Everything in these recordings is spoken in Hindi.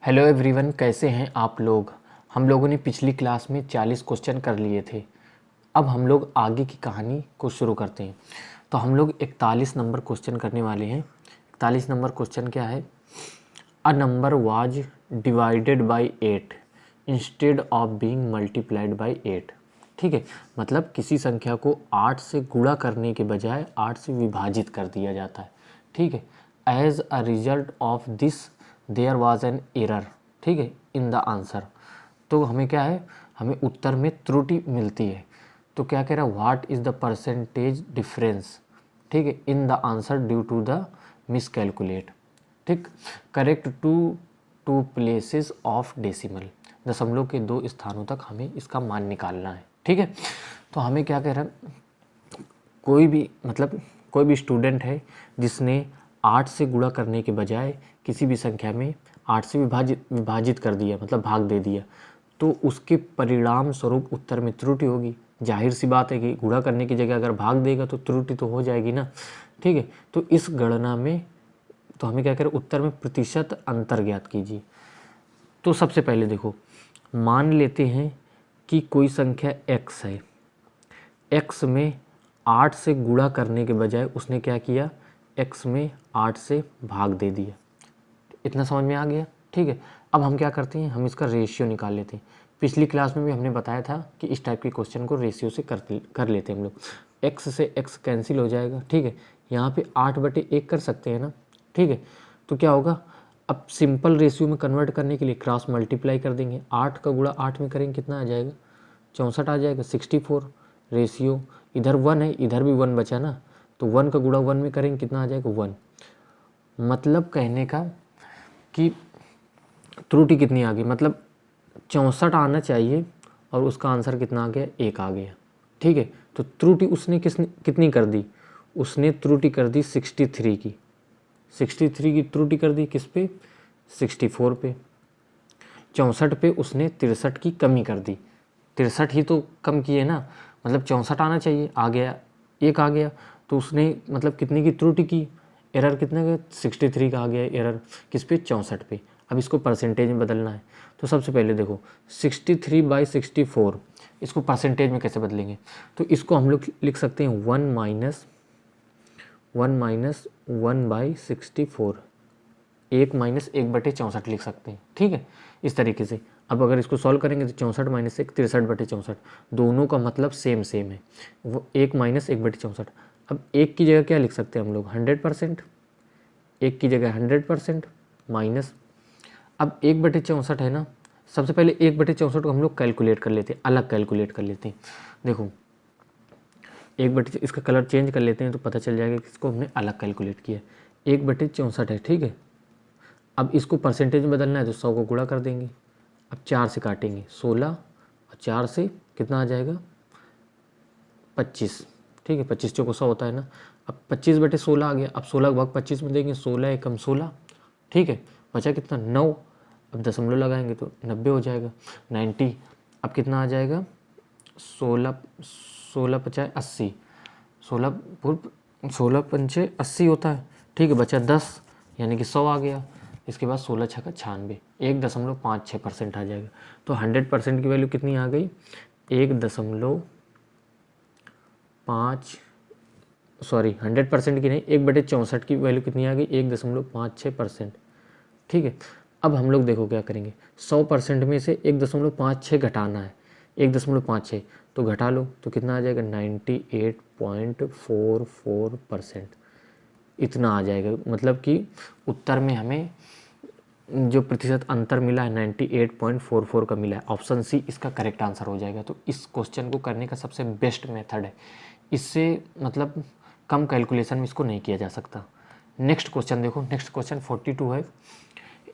हेलो एवरीवन, कैसे हैं आप लोग। हम लोगों ने पिछली क्लास में 40 क्वेश्चन कर लिए थे। अब हम लोग आगे की कहानी को शुरू करते हैं। तो हम लोग 41 नंबर क्वेश्चन करने वाले हैं। 41 नंबर क्वेश्चन क्या है? A number was divided by 8 instead of being multiplied by 8। ठीक है, मतलब किसी संख्या को 8 से गुणा करने के बजाय 8 से विभाजित कर दिया जाता है। ठीक है, as a result of this there was an error. ठीक है, इन द आंसर। तो हमें क्या है, हमें उत्तर में त्रुटि मिलती है। तो क्या कह रहा है, what is the percentage difference. ठीक है, in the answer due to the miscalculate. ठीक, correct to places of decimal. दशमलव के 2 स्थानों तक हमें इसका मान निकालना है। ठीक है, तो हमें क्या कह रहा है, कोई भी स्टूडेंट है जिसने 8 से गुणा करने के बजाय किसी भी संख्या में 8 से विभाजित कर दिया, मतलब भाग दे दिया, तो उसके परिणाम स्वरूप उत्तर में त्रुटि होगी। जाहिर सी बात है कि गुणा करने की जगह अगर भाग देगा तो त्रुटि तो हो जाएगी ना। ठीक है, तो इस गणना में तो हमें क्या करें, उत्तर में प्रतिशत अंतर ज्ञात कीजिए। तो सबसे पहले देखो, मान लेते हैं कि कोई संख्या x है। x में 8 से गुणा करने के बजाय उसने क्या किया, x में 8 से भाग दे दिया। इतना समझ में आ गया। ठीक है, अब हम क्या करते हैं, हम इसका रेशियो निकाल लेते हैं। पिछली क्लास में भी हमने बताया था कि इस टाइप के क्वेश्चन को रेशियो से कर लेते हैं हम लोग। x से x कैंसिल हो जाएगा। ठीक है, यहाँ पे 8/1 कर सकते हैं ना। ठीक है, तो क्या होगा, अब सिंपल रेशियो में कन्वर्ट करने के लिए क्रॉस मल्टीप्लाई कर देंगे। 8 का गुणा 8 में करेंगे, कितना आ जाएगा, 64 आ जाएगा। 64 रेशियो, इधर 1 है, इधर भी 1 बचा ना, तो 1 का गुणा 1 में करेंगे, कितना आ जाएगा, 1। मतलब कहने का कि त्रुटि कितनी आ गई, मतलब 64 आना चाहिए और उसका आंसर कितना आ गया, 1 आ गया। ठीक है, तो त्रुटि उसने कितनी कर दी, उसने त्रुटि कर दी 63 की। 63 की त्रुटि कर दी किस पे, 64 पे। 64 पे उसने 63 की कमी कर दी। 63 ही तो कम किए ना, मतलब 64 आना चाहिए, आ गया 1 आ गया। तो उसने मतलब कितने की त्रुटि की, एरर कितने का, 63 का आ गया एरर, किस पे, 64 पे। अब इसको परसेंटेज में बदलना है। तो सबसे पहले देखो 63/64, इसको परसेंटेज में कैसे बदलेंगे, तो इसको हम लोग लिख सकते हैं 1-1/64, 1-1/64 लिख सकते हैं। ठीक है, इस तरीके से। अब अगर इसको सॉल्व करेंगे तो 64 - 1 63/64, दोनों का मतलब सेम है, वो 1-1/64। अब 1 की जगह क्या लिख सकते हैं हम लोग, 100%। 1 की जगह 100% माइनस, अब 1/64 है ना, सबसे पहले 1/64 को हम लोग कैलकुलेट कर लेते हैं, अलग कैलकुलेट कर लेते हैं। देखो इसका कलर चेंज कर लेते हैं तो पता चल जाएगा कि इसको हमने अलग कैलकुलेट किया। 1/64 है। ठीक है, अब इसको परसेंटेज में बदलना है तो 100 को गुणा कर देंगे। अब 4 से काटेंगे 16, और 4 से कितना आ जाएगा, 25। ठीक है, 25 चौको 100 होता है ना। अब 25/16 आ गया। अब 16 का भाग 25 में देंगे, 16 एकम 16। ठीक है, बचा कितना, 9। अब दशमलव लगाएंगे तो 90 हो जाएगा, 90। अब कितना आ जाएगा, 16 80, 16 80 होता है। ठीक है, बचा 10, यानी कि 100 आ गया। इसके बाद 16 छक्का 96, 1.56% आ जाएगा। तो 100% की वैल्यू कितनी आ गई, 100% की नहीं, 1/64 की वैल्यू कितनी आ गई, 1.56%। ठीक है, अब हम लोग देखो क्या करेंगे, 100% में से 1.56 घटाना है, 1.56 तो घटा लो तो कितना आ जाएगा, 98.44%। इतना आ जाएगा। मतलब कि उत्तर में हमें जो प्रतिशत अंतर मिला है 98.44 का मिला है। ऑप्शन सी इसका करेक्ट आंसर हो जाएगा। तो इस क्वेश्चन को करने का सबसे बेस्ट मेथड है। इससे मतलब कम कैलकुलेशन में इसको नहीं किया जा सकता। नेक्स्ट क्वेश्चन देखो, नेक्स्ट क्वेश्चन 42 है।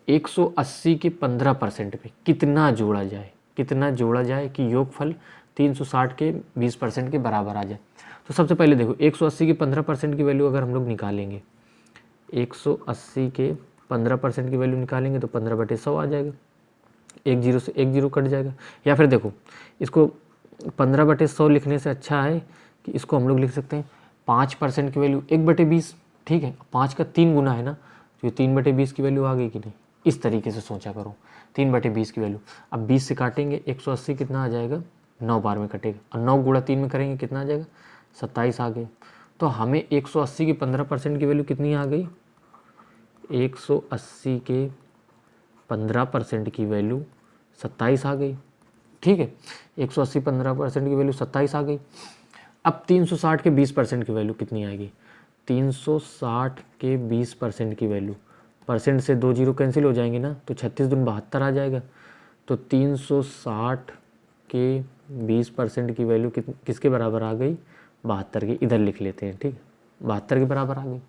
180 के 15% पे कितना जोड़ा जाए, कितना जोड़ा जाए कि योगफल 360 के 20% के बराबर आ जाए। तो सबसे पहले देखो 180 के 15% की वैल्यू अगर हम लोग निकालेंगे, 180 के 15% की वैल्यू निकालेंगे तो 15/100 आ जाएगा। 1 0 से 1 0 कट जाएगा। या फिर देखो इसको 15/100 लिखने से अच्छा है कि इसको हम लोग लिख सकते हैं 5% की वैल्यू 1/20। ठीक है, 5 का 3 गुना है ना, तो ये 3/20 की वैल्यू आ गई कि नहीं, इस तरीके से सोचा करो। 3/20 की वैल्यू, अब 20 से काटेंगे 180 कितना आ जाएगा, 9 बार में कटेगा, और 9 गुणा 3 में करेंगे कितना आ जाएगा, 27 आ गए। तो हमें 180 की 15% की वैल्यू कितनी आ गई, 180 के 15% की वैल्यू 27 आ गई। ठीक है, 180 15% की वैल्यू 27 आ गई। अब 360 के 20% की वैल्यू कितनी आएगी, 360 के 20% की वैल्यू, परसेंट से 2 जीरो कैंसिल हो जाएंगे ना, तो 36 दूनी 72 आ जाएगा। तो 360 के 20% की वैल्यू किसके बराबर आ गई, 72 के। इधर लिख लेते हैं, ठीक है, 72 के बराबर आ गई।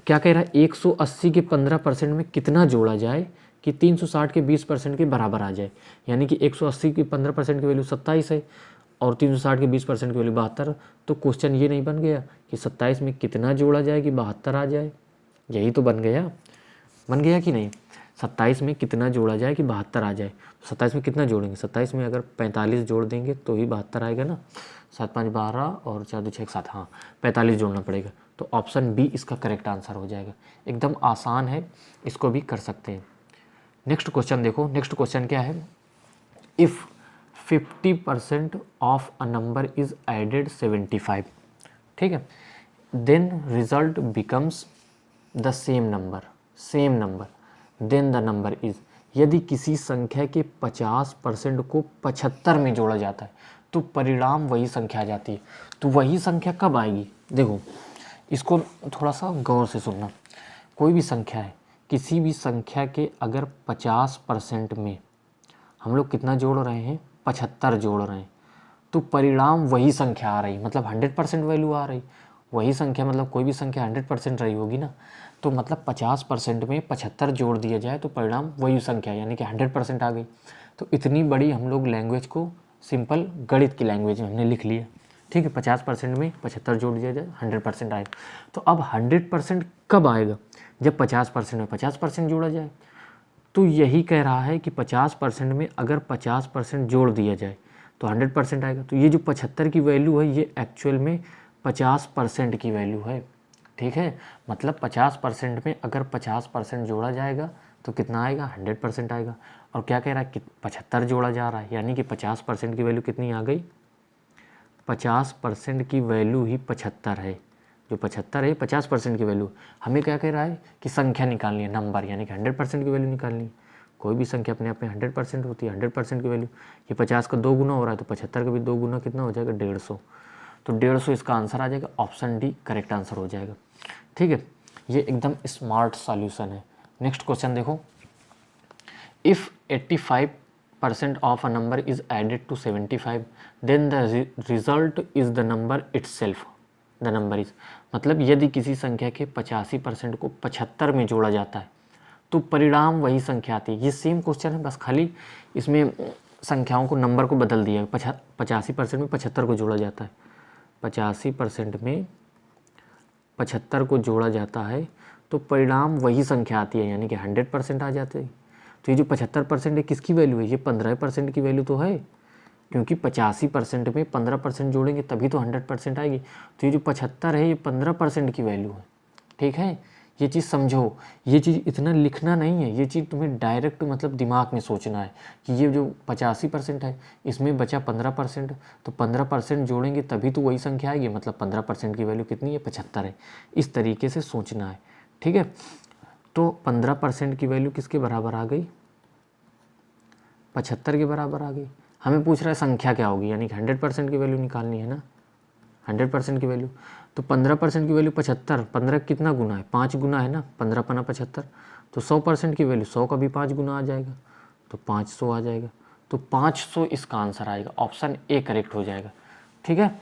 क्या कह रहा है, 180 के 15% में कितना जोड़ा जाए कि 360 के 20% के बराबर आ जाए। यानी कि 180 की 15% की वैल्यू 27 है और 360 के 20% की वैल्यू 72। तो क्वेश्चन ये नहीं बन गया कि 27 में कितना जोड़ा जाए कि 72 आ जाए, यही तो बन गया कि नहीं। 27 में कितना जोड़ा जाए कि 72 आ जाए। 27 में कितना जोड़ेंगे, 27 में अगर 45 जोड़ देंगे तो ही 72 आएगा ना। 7 5 12 और 4 2 6 7, हाँ 45 जोड़ना पड़ेगा। तो ऑप्शन बी इसका करेक्ट आंसर हो जाएगा। एकदम आसान है, इसको भी कर सकते हैं। नेक्स्ट क्वेश्चन देखो, नेक्स्ट क्वेश्चन क्या है, if 50% of a number is added 75, ठीक है, then result becomes the same number, then the number is. यदि किसी संख्या के 50% को 75 में जोड़ा जाता है तो परिणाम वही संख्या आ जाती है। तो वही संख्या कब आएगी, देखो इसको थोड़ा सा गौर से सुनना। कोई भी संख्या है, किसी भी संख्या के अगर 50% में हम लोग कितना जोड़ रहे हैं, 75 जोड़ रहे हैं, तो परिणाम वही संख्या आ रही, मतलब 100% वैल्यू आ रही। वही संख्या मतलब कोई भी संख्या 100% रही होगी ना, तो मतलब 50% में 75 जोड़ दिया जाए तो परिणाम वही संख्या यानी कि 100% आ गई। तो इतनी बड़ी हम लोग लैंग्वेज को सिंपल गणित की लैंग्वेज में हमने लिख लिया, ठीक है। 50% में 75 जोड़ दिया जाए 100% आएगा। तो अब 100% कब आएगा, जब 50% में 50% जोड़ा जाए। तो यही कह रहा है कि 50% में अगर 50% जोड़ दिया जाए तो 100% आएगा। तो ये जो 75 की वैल्यू है ये एक्चुअल में 50% की वैल्यू है, ठीक है। मतलब 50% में अगर 50% जोड़ा जाएगा तो कितना आएगा, 100% आएगा। और क्या कह रहा है कि 75 जोड़ा जा रहा है, यानी कि 50% की वैल्यू कितनी आ गई, 50% की वैल्यू ही 75 है। जो 75 है 50% की वैल्यू। हमें क्या कह रहा है कि संख्या निकालनी है, नंबर, यानी कि 100% की वैल्यू निकालनी है। कोई भी संख्या अपने आप में 100% होती है, 100% की वैल्यू। ये 50 का 2 गुना हो रहा है तो 75 का भी 2 गुना कितना हो जाएगा, 150। तो 150 इसका आंसर आ जाएगा, ऑप्शन डी करेक्ट आंसर हो जाएगा, ठीक है। ये एकदम स्मार्ट सॉल्यूशन है। नेक्स्ट क्वेश्चन देखो, if 85% of a number is added to 75 then the result is the number itself, the number is. मतलब यदि किसी संख्या के 85% को 75 में जोड़ा जाता है तो परिणाम वही संख्या आती है। ये सेम क्वेश्चन है, बस खाली इसमें संख्याओं को, नंबर को बदल दिया है। 85% में 75 को जोड़ा जाता है, 85% में 75 को जोड़ा जाता है तो परिणाम वही संख्या आती है, यानी कि 100% आ जाते हैं। तो ये जो 75% है किसकी वैल्यू है, ये 15% की वैल्यू तो है, क्योंकि 85% में 15% जोड़ेंगे तभी तो 100% आएगी। तो ये जो 75 है ये 15% की वैल्यू है, ठीक है। ये चीज़ समझो, ये चीज़ इतना लिखना नहीं है, ये चीज़ तुम्हें डायरेक्ट मतलब दिमाग में सोचना है कि ये जो 85% है इसमें बचा 15%, तो 15% जोड़ेंगे तभी तो वही संख्या आएगी, मतलब 15% की वैल्यू कितनी है, 75 है। इस तरीके से सोचना है, ठीक है। तो 15% की वैल्यू किसके बराबर आ गई, 75 के बराबर आ गई। हमें पूछ रहा है संख्या क्या होगी, यानी कि 100% की वैल्यू निकालनी है ना, 100% की वैल्यू। तो 15% की वैल्यू 75, 15 कितना गुना है, 5 गुना है ना, 15 पना 75। तो 100% की वैल्यू 100 का भी 5 गुना आ जाएगा, तो 500 आ जाएगा। तो 500 इसका आंसर आएगा, ऑप्शन ए करेक्ट हो जाएगा, ठीक है।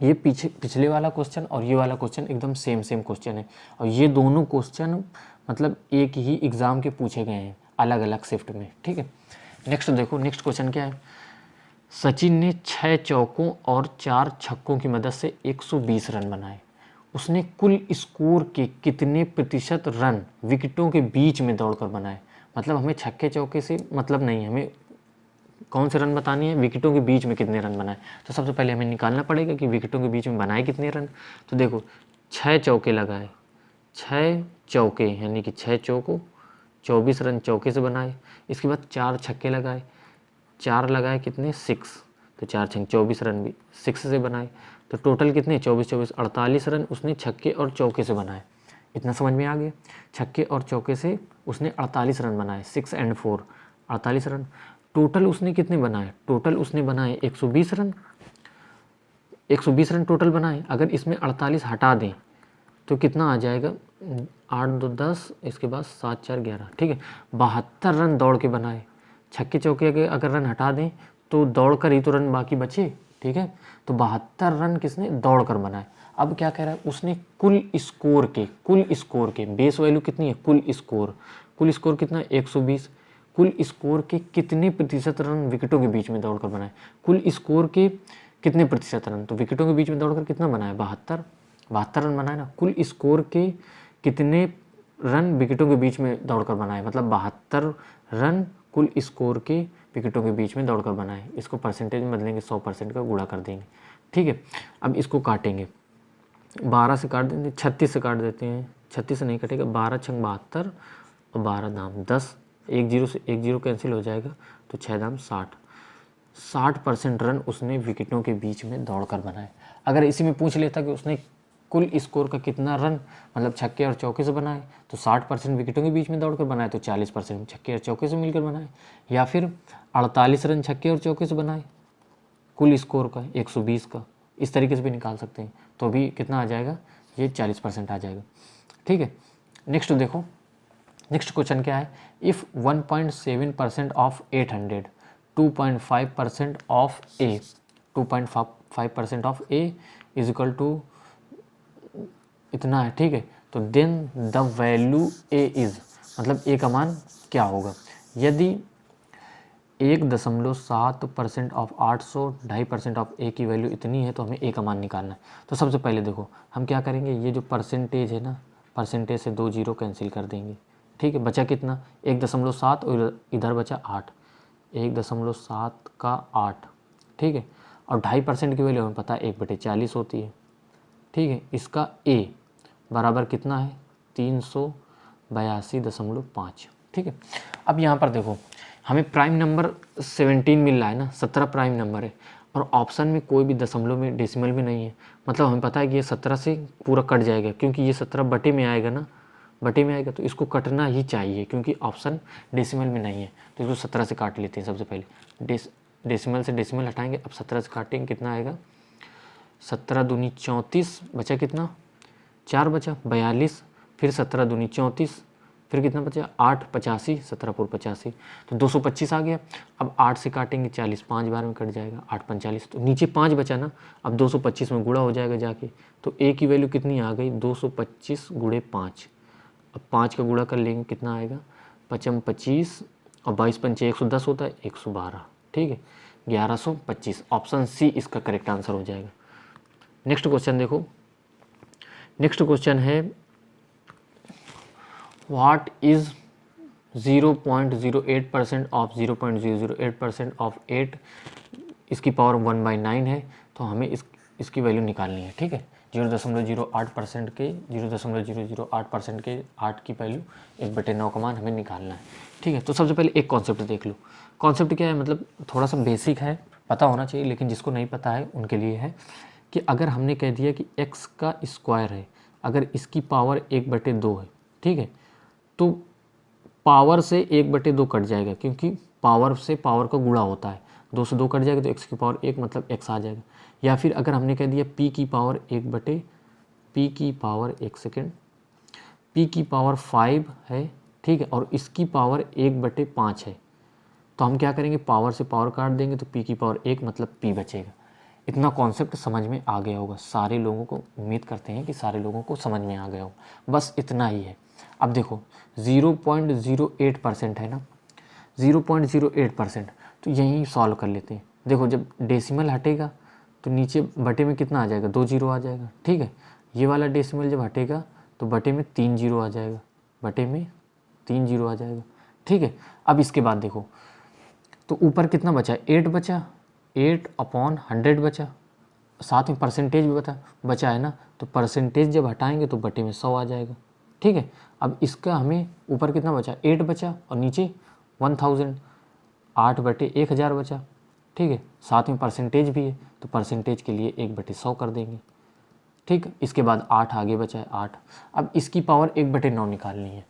ये पिछले वाला क्वेश्चन और ये वाला क्वेश्चन एकदम सेम क्वेश्चन है, और ये दोनों क्वेश्चन मतलब एक ही एग्ज़ाम के पूछे गए हैं अलग अलग शिफ्ट में, ठीक है। नेक्स्ट देखो, नेक्स्ट क्वेश्चन क्या है, सचिन ने 6 चौकों और 4 छक्कों की मदद से 120 रन बनाए। उसने कुल स्कोर के कितने प्रतिशत रन विकेटों के बीच में दौड़कर बनाए। मतलब हमें छक्के चौके से मतलब नहीं, हमें कौन से रन बतानी है, विकेटों के बीच में कितने रन बनाए। तो सबसे पहले हमें निकालना पड़ेगा कि विकेटों के बीच में बनाए कितने रन। तो देखो 6 चौके लगाए, 6 चौके यानी कि 6 चौकों 24 रन चौके से बनाए, इसके बाद 4 छक्के लगाए, 4 लगाए कितने 6, तो 4 छक्के 24 रन भी 6 से बनाए, तो टोटल कितने 24 48 रन उसने छक्के और चौके से बनाए। इतना समझ में आ गया। छक्के और चौके से उसने 48 रन बनाए, 6 और 4 48 रन। टोटल उसने कितने बनाए, टोटल उसने बनाए 120 रन, 120 रन टोटल बनाए। अगर इसमें 48 हटा दें तो कितना आ जाएगा, 8 2 10, इसके बाद 7 4 11, ठीक है 72 रन दौड़ के बनाए। छक्के चौके के अगर रन हटा दें तो दौड़ कर ही तो रन बाकी बचे, ठीक है। तो 72 रन किसने दौड़ कर बनाए। अब क्या कह रहा है, उसने कुल स्कोर के बेस वैल्यू कितनी है, कुल स्कोर कितना है 120, कुल स्कोर के कितने प्रतिशत रन विकेटों के बीच में दौड़कर बनाए, कुल स्कोर के कितने प्रतिशत रन, तो विकेटों के बीच में दौड़कर कितना बनाया 72 रन बनाए ना। कुल स्कोर के कितने रन विकेटों के बीच में दौड़कर बनाए, मतलब 72 रन कुल स्कोर के विकेटों के बीच में दौड़कर बनाए। इसको परसेंटेज में बदलेंगे, 100% का गुणा कर देंगे, ठीक है। अब इसको काटेंगे, 12 से काट देंगे, 36 से काट देते हैं, 36 से नहीं कटेगा, 12 छंग 72 और 12 दाम 10, 1 0 से 1 0 कैंसिल हो जाएगा, तो 6 दाम 60% रन उसने विकेटों के बीच में दौड़कर बनाए। अगर इसी में पूछ लेता कि उसने कुल स्कोर का कितना रन मतलब छक्के और चौके से बनाए, तो 60% विकेटों के बीच में दौड़कर बनाए, तो 40% छक्के और चौके से मिलकर बनाए, या फिर 48 रन छक्के और चौके से बनाए कुल स्कोर का 120 का, इस तरीके से भी निकाल सकते हैं। तो भी कितना आ जाएगा, ये 40% आ जाएगा, ठीक है। नेक्स्ट देखो, नेक्स्ट क्वेश्चन क्या है, if 1.7% of 800, 2.5% of A, 2.5% of A is equal to इतना है, ठीक है। तो then the value A is, मतलब ए का मान क्या होगा। यदि 1.7% ऑफ 800, 2.5% ऑफ ए की वैल्यू इतनी है तो हमें ए का मान निकालना है। तो सबसे पहले देखो हम क्या करेंगे, ये जो परसेंटेज है ना, परसेंटेज से 2 0 कैंसिल कर देंगे, ठीक है। बचा कितना 1.7 और इधर बचा 8, 1.7 का 8, ठीक है। और 2.5% की वैल्यू हमें पता है 1/40 होती है, ठीक है। इसका ए बराबर कितना है 382.5, ठीक है। अब यहाँ पर देखो हमें प्राइम नंबर 17 मिल रहा है ना, 17 प्राइम नंबर है, और ऑप्शन में कोई भी दशमलव में डेसिमल भी नहीं है, मतलब हमें पता है कि ये 17 से पूरा कट जाएगा, क्योंकि ये 17 बटे में आएगा ना, बटे में आएगा तो इसको कटना ही चाहिए, क्योंकि ऑप्शन डेसिमल में नहीं है। तो इसको 17 से काट लेते हैं। सबसे पहले डेसिमल से डेसिमल हटाएंगे, अब 17 से काटेंगे, कितना आएगा 17 दूनी 34, बचा कितना 4 बचा 42, फिर 17 दूनी 34, फिर कितना बचा 8 85, 17 4 85, तो 225 आ गया। अब 8 से काटेंगे 40, 5 बार में कट जाएगा, 8 45, तो नीचे 5 बचा ना, अब 225 में गुणा हो जाएगा जाके, तो ए की वैल्यू कितनी आ गई 225 गुणे 5। अब 5 का गुणा कर लेंगे, कितना आएगा 5 25 और 22 पंचे 110 होता है, 112, ठीक है 1125। ऑप्शन सी इसका करेक्ट आंसर हो जाएगा। नेक्स्ट क्वेश्चन देखो, नेक्स्ट क्वेश्चन है व्हाट इज 0.08% ऑफ 0.008% ऑफ 8, इसकी पावर 1/9 है, तो हमें इसकी वैल्यू निकालनी है, ठीक है। 0.08% के 0.008% के 8 की वैल्यू 1/9 का मान हमें निकालना है, ठीक है। तो सबसे पहले एक कॉन्सेप्ट देख लो। कॉन्सेप्ट क्या है, मतलब थोड़ा सा बेसिक है, पता होना चाहिए, लेकिन जिसको नहीं पता है उनके लिए है कि अगर हमने कह दिया कि x का स्क्वायर है, अगर इसकी पावर 1/2 है, ठीक है, तो पावर से 1/2 कट जाएगा, क्योंकि पावर से पावर का गुणा होता है, 2 से 2 कट जाएगा तो x की पावर 1 मतलब x आ जाएगा। या फिर अगर हमने कह दिया p की पावर 5 है, ठीक है, और इसकी पावर 1/5 है, तो हम क्या करेंगे, पावर से पावर काट देंगे तो p की पावर 1 मतलब p बचेगा। इतना कॉन्सेप्ट समझ में आ गया होगा सारे लोगों को, उम्मीद करते हैं कि सारे लोगों को समझ में आ गया हो, बस इतना ही है। अब देखो 0.08% है ना, 0.08%, तो यहीं सॉल्व कर लेते हैं। देखो जब डेसिमल हटेगा तो नीचे बटे में कितना आ जाएगा 2 0 आ जाएगा, ठीक है। ये वाला डेसिमल जब हटेगा तो बटे में 3 0 आ जाएगा, बटे में 3 0 आ जाएगा, ठीक है। अब इसके बाद देखो तो ऊपर कितना बचा 8 बचा, 8/100 बचा, साथ में परसेंटेज भी बचा है ना, तो परसेंटेज जब हटाएंगे तो बटे में 100 आ जाएगा, ठीक है। अब इसका हमें ऊपर कितना बचा, 8 बचा और नीचे 1000, 8/1000 बचा, ठीक है। साथ में परसेंटेज भी है तो परसेंटेज के लिए 1/100 कर देंगे, ठीक। इसके बाद 8 आगे बचा है 8। अब इसकी पावर 1/9 निकालनी है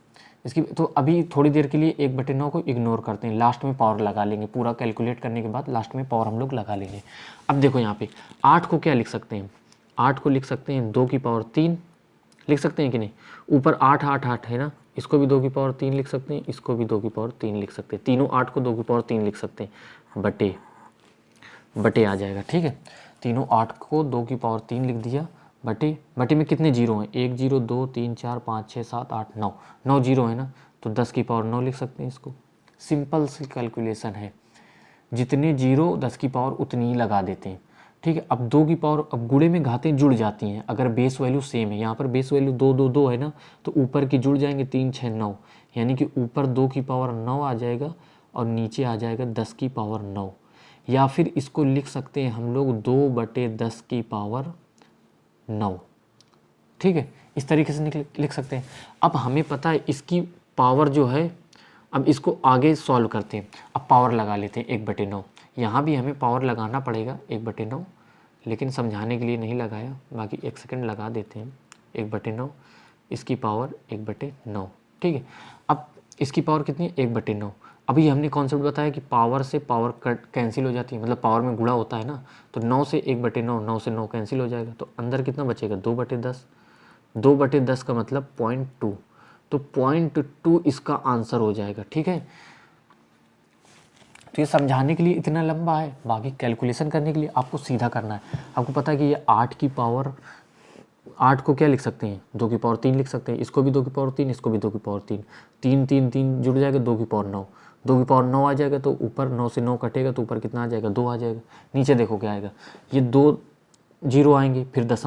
इसकी, तो अभी थोड़ी देर के लिए 1/9 को इग्नोर करते हैं, लास्ट में पावर लगा लेंगे, पूरा कैलकुलेट करने के बाद लास्ट में पावर हम लोग लगा लेंगे। अब देखो यहाँ पे 8 को क्या लिख सकते हैं, 8 को लिख सकते हैं 2 की पावर 3 लिख सकते हैं कि नहीं। ऊपर 8 8 8 है ना, इसको भी 2 की पावर 3 लिख सकते हैं, इसको भी 2 की पावर 3 लिख सकते हैं, तीनों 8 को 2 की पावर 3 लिख सकते हैं, बटे आ जाएगा, ठीक है। तीनों 8 को 2 की पावर 3 लिख दिया, बटे में कितने जीरो हैं, 1 0 2 3 4 5 6 7 8 9, 9 जीरो है ना, तो 10 की पावर 9 लिख सकते हैं इसको। सिंपल सी कैलकुलेशन है, जितने जीरो 10 की पावर उतनी ही लगा देते हैं, ठीक है। अब 2 की पावर, अब गुणे में घातें जुड़ जाती हैं अगर बेस वैल्यू सेम है, यहाँ पर बेस वैल्यू 2 2 2 है ना, तो ऊपर की जुड़ जाएंगे 3 6 9, यानी कि ऊपर 2 की पावर 9 आ जाएगा और नीचे आ जाएगा 10 की पावर 9, या फिर इसको लिख सकते हैं हम लोग 2/10 की पावर 9, ठीक है। इस तरीके से लिख सकते हैं। अब हमें पता है इसकी पावर जो है, अब इसको आगे सॉल्व करते हैं, अब पावर लगा लेते हैं 1/9। यहाँ भी हमें पावर लगाना पड़ेगा 1/9, लेकिन समझाने के लिए नहीं लगाया, बाकी 1 सेकंड लगा देते हैं। 1/9 इसकी पावर 1/9, ठीक है। अब इसकी पावर कितनी है, 1/9। अभी हमने कॉन्सेप्ट बताया कि पावर से पावर कट कैंसिल हो जाती है, मतलब पावर में गुणा होता है ना, तो 9 से 1/9, 9 से 9 कैंसिल हो जाएगा, तो अंदर कितना बचेगा, 2/10। 2/10 का मतलब 0.2, तो 0.2 इसका आंसर हो जाएगा, ठीक है। तो ये समझाने के लिए इतना लंबा है, बाकी कैलकुलेशन करने के लिए आपको सीधा करना है। आपको पता है कि ये 8 की पावर, 8 को क्या लिख सकते हैं, 2 की पावर 3 लिख सकते हैं, इसको भी 2 की पावर 3, इसको भी 2 की पावर 3, 3 3 3 जुड़ जाएगा, 2 की पावर 9, 2 की पावर 9 आ जाएगा, तो ऊपर 9 से 9 कटेगा तो ऊपर कितना आ जाएगा, 2 आ जाएगा। नीचे देखो क्या आएगा, ये 2 जीरो आएंगे, फिर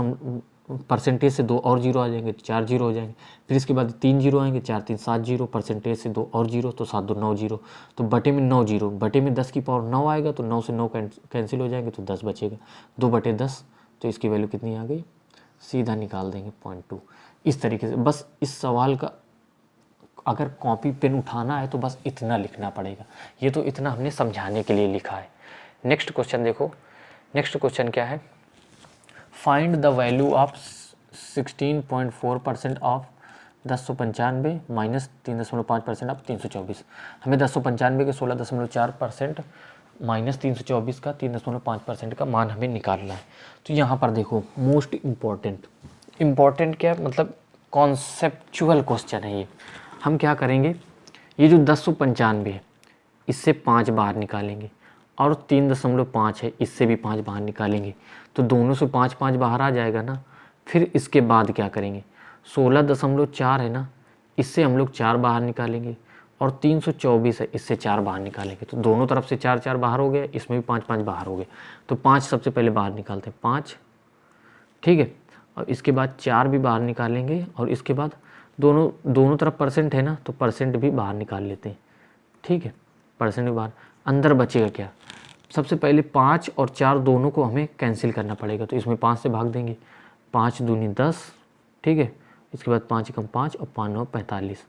परसेंटेज से 2 और जीरो आ जाएंगे तो 4 जीरो हो जाएंगे, फिर इसके बाद 3 जीरो आएंगे, 4 3 7 जीरो, परसेंटेज से 2 और जीरो तो 7 2 9 जीरो, तो बटे में 9 जीरो, बटे में 10 की पावर 9 आएगा, तो 9 से 9 कैंसिल हो जाएंगे तो 10 बचेगा, 2/10, तो इसकी वैल्यू कितनी आ गई, सीधा निकाल देंगे 0.2। इस तरीके से बस इस सवाल का अगर कॉपी पेन उठाना है तो बस इतना लिखना पड़ेगा, ये तो इतना हमने समझाने के लिए लिखा है। नेक्स्ट क्वेश्चन देखो, नेक्स्ट क्वेश्चन क्या है, find the value of 16.4% of 1095 minus 3.5% of 324। हमें 1095 के 16.4% माइनस 324 का 3.5% का मान हमें निकालना है। तो यहाँ पर देखो मोस्ट इम्पॉर्टेंट क्या मतलब कॉन्सेप्चुअल क्वेश्चन है ये। हम क्या करेंगे, ये जो 1095 है इससे 5 बाहर निकालेंगे और 3.5 है इससे भी 5 बाहर निकालेंगे, तो दोनों से 5 5 बाहर आ जाएगा ना। फिर इसके बाद क्या करेंगे, 16.4 है ना, इससे हम लोग 4 बाहर निकालेंगे और 324 है इससे 4 बाहर निकालेंगे, तो दोनों तरफ से 4 4 बाहर हो गए, इसमें भी 5 5 बाहर हो गए, तो 5 सबसे पहले बाहर निकालते हैं 5, ठीक है। और इसके बाद 4 भी बाहर निकालेंगे और इसके बाद दोनों तरफ परसेंट है ना, तो परसेंट भी बाहर निकाल लेते हैं, ठीक है। परसेंट भी बाहर, अंदर बचेगा क्या, सबसे पहले 5 और 4 दोनों को हमें कैंसिल करना पड़ेगा, तो इसमें 5 से भाग देंगे, 5 दूनी 10, ठीक है। इसके बाद 5 कम 5 और 5 9 45।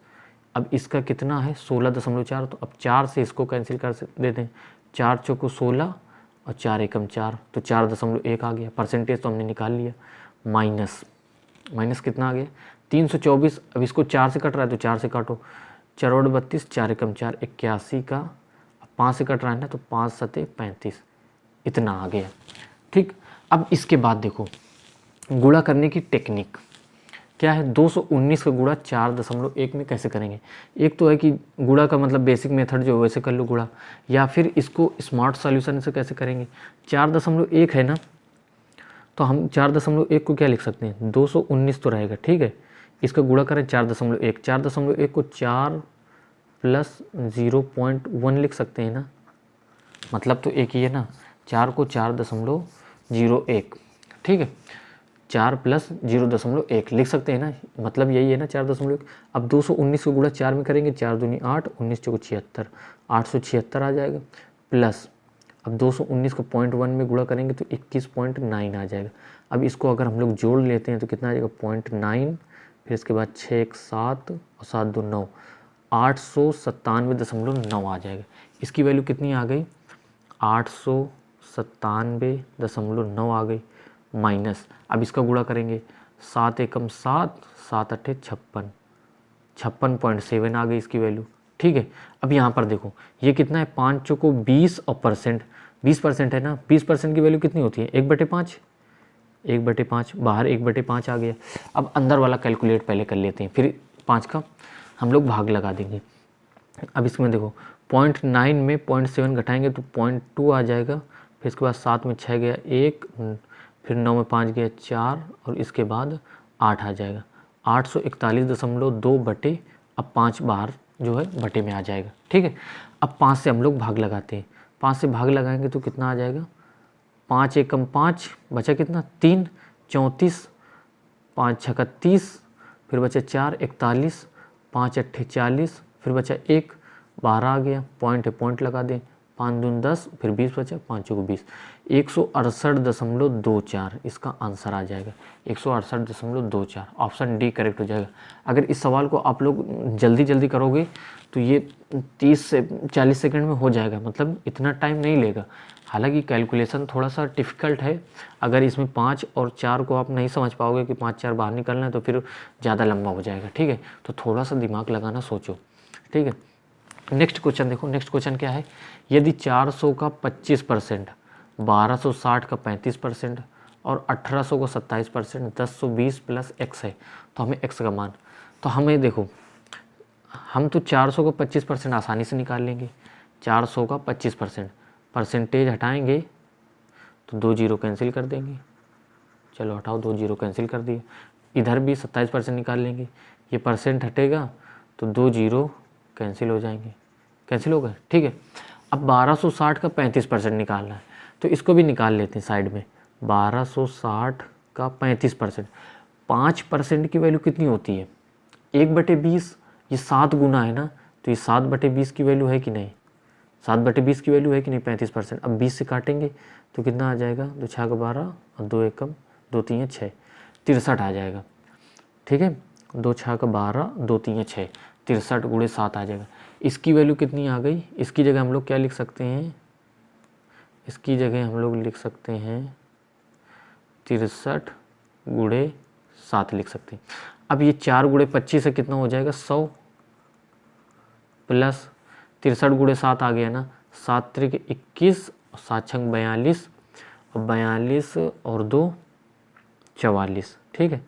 अब इसका कितना है 16.4, तो अब 4 से इसको कैंसिल कर देते हैं, 4 चौको 16 और 4 एकम 4, तो 4.1 आ गया, परसेंटेज तो हमने निकाल लिया। माइनस कितना आ गया 324, अब इसको 4 से कट रहा है तो 4 से काटो, 4 और 32, 4 एकम 4 81 का, 5 से कट रहा है ना तो 5 7 35, इतना आ गया, ठीक। अब इसके बाद देखो गुणा करने की टेक्निक क्या है, 219 का गुणा 4.1 में कैसे करेंगे। एक तो है कि गुणा का मतलब बेसिक मेथड जो वैसे कर लो गुणा, या फिर इसको स्मार्ट सॉल्यूशन से कैसे करेंगे। 4.1 है ना, तो हम 4.1 को क्या लिख सकते हैं, 219 तो रहेगा, ठीक है। इसका गुणा करें 4.1, 4.1 को 4 प्लस 0.1 लिख सकते हैं ना, मतलब तो एक ही है ना, 4 को 4.01, ठीक है, 4 प्लस 0.1 लिख सकते हैं ना, मतलब यही है ना 4.1। अब 219 को गुणा 4 में करेंगे, 4 दूनी 8, 19 चौको 76, 876 आ जाएगा, प्लस अब 219 को 0.1 में गुणा करेंगे तो 21.9 आ जाएगा। अब इसको अगर हम लोग जोड़ लेते हैं तो कितना आ जाएगा 0.9 फिर इसके बाद 6 1 7 और 7 2 9, 897.9 आ जाएगा। इसकी वैल्यू कितनी आ गई? 897.9 आ गई माइनस, अब इसका गुणा करेंगे, 7 एकम 7, 7 अट्ठे 56, 56.7 आ गई इसकी वैल्यू। ठीक है, अब यहाँ पर देखो ये कितना है, 5 चौको 20 और परसेंट 20% है ना, 20% की वैल्यू कितनी होती है? 1/5, 1/5 बाहर 1/5 आ गया। अब अंदर वाला कैलकुलेट पहले कर लेते हैं, फिर 5 का हम लोग भाग लगा देंगे। अब इसमें देखो 0.9 में 0.7 घटाएंगे तो 0.2 आ जाएगा, फिर इसके बाद 7 में 6 गया 1, फिर 9 में 5 गया 4 और इसके बाद 8 आ जाएगा, 841.2 बटे, अब 5 बाहर जो है बटे में आ जाएगा। ठीक है, अब 5 से हम लोग भाग लगाते हैं, 5 से भाग लगाएंगे तो कितना आ जाएगा? 5 एकम 5 बचा कितना? 3, 34, 5 छक्का 30, फिर बचा 4 41, 5 अट्ठे 40, फिर बचा 1 12 आ गया, पॉइंट है पॉइंट लगा दें, 5 दून 10, फिर 20 बचा, 5 चौको 20, 168.24 इसका आंसर आ जाएगा, 168.24। ऑप्शन डी करेक्ट हो जाएगा। अगर इस सवाल को आप लोग जल्दी जल्दी करोगे तो ये 30 से 40 सेकंड में हो जाएगा, मतलब इतना टाइम नहीं लेगा। हालांकि कैलकुलेशन थोड़ा सा डिफ़िकल्ट है, अगर इसमें 5 और 4 को आप नहीं समझ पाओगे कि 5 4 बाहर निकलना है तो फिर ज़्यादा लंबा हो जाएगा। ठीक है, तो थोड़ा सा दिमाग लगाना सोचो। ठीक है, नेक्स्ट क्वेश्चन देखो, नेक्स्ट क्वेश्चन क्या है, यदि 400 का 25%, 1260 का 35% और 1800 का 27%, 1020 प्लस x है, तो हमें x का मान, तो हमें देखो हम तो 400 का 25% आसानी से निकाल लेंगे। 400 का 25%, परसेंटेज हटाएंगे तो 2 जीरो कैंसिल कर देंगे, चलो हटाओ 2 जीरो कैंसिल कर दिए। इधर भी 27% निकाल लेंगे, ये परसेंट हटेगा तो 2 जीरो कैंसिल हो जाएंगे, कैंसिल हो गए। ठीक है, अब 1260 का 35% निकालना है, तो इसको भी निकाल लेते हैं साइड में। 1260 का 35%, 5% की वैल्यू कितनी होती है? 1/20, ये 7 गुना है ना, तो ये 7/20 की वैल्यू है कि नहीं? 7/20 की वैल्यू है कि नहीं 35%। अब 20 से काटेंगे तो कितना आ जाएगा? 2 6 का 12 और 2 एकम 2 3 6, 63 आ जाएगा। ठीक है, 2 6 का 12, 2 3 6, 63 गुणे 7 आ जाएगा। इसकी वैल्यू कितनी आ गई? इसकी जगह हम लोग क्या लिख सकते हैं? इसकी जगह हम लोग लिख सकते हैं 63 गुणे 7 लिख सकते हैं। अब ये 4 गुणे 25 से कितना हो जाएगा? 100 प्लस 63 गुणे 7 आ गया ना, 7 त्रिक 21 और 7 छंग 42 और 42 और 2 44। ठीक है,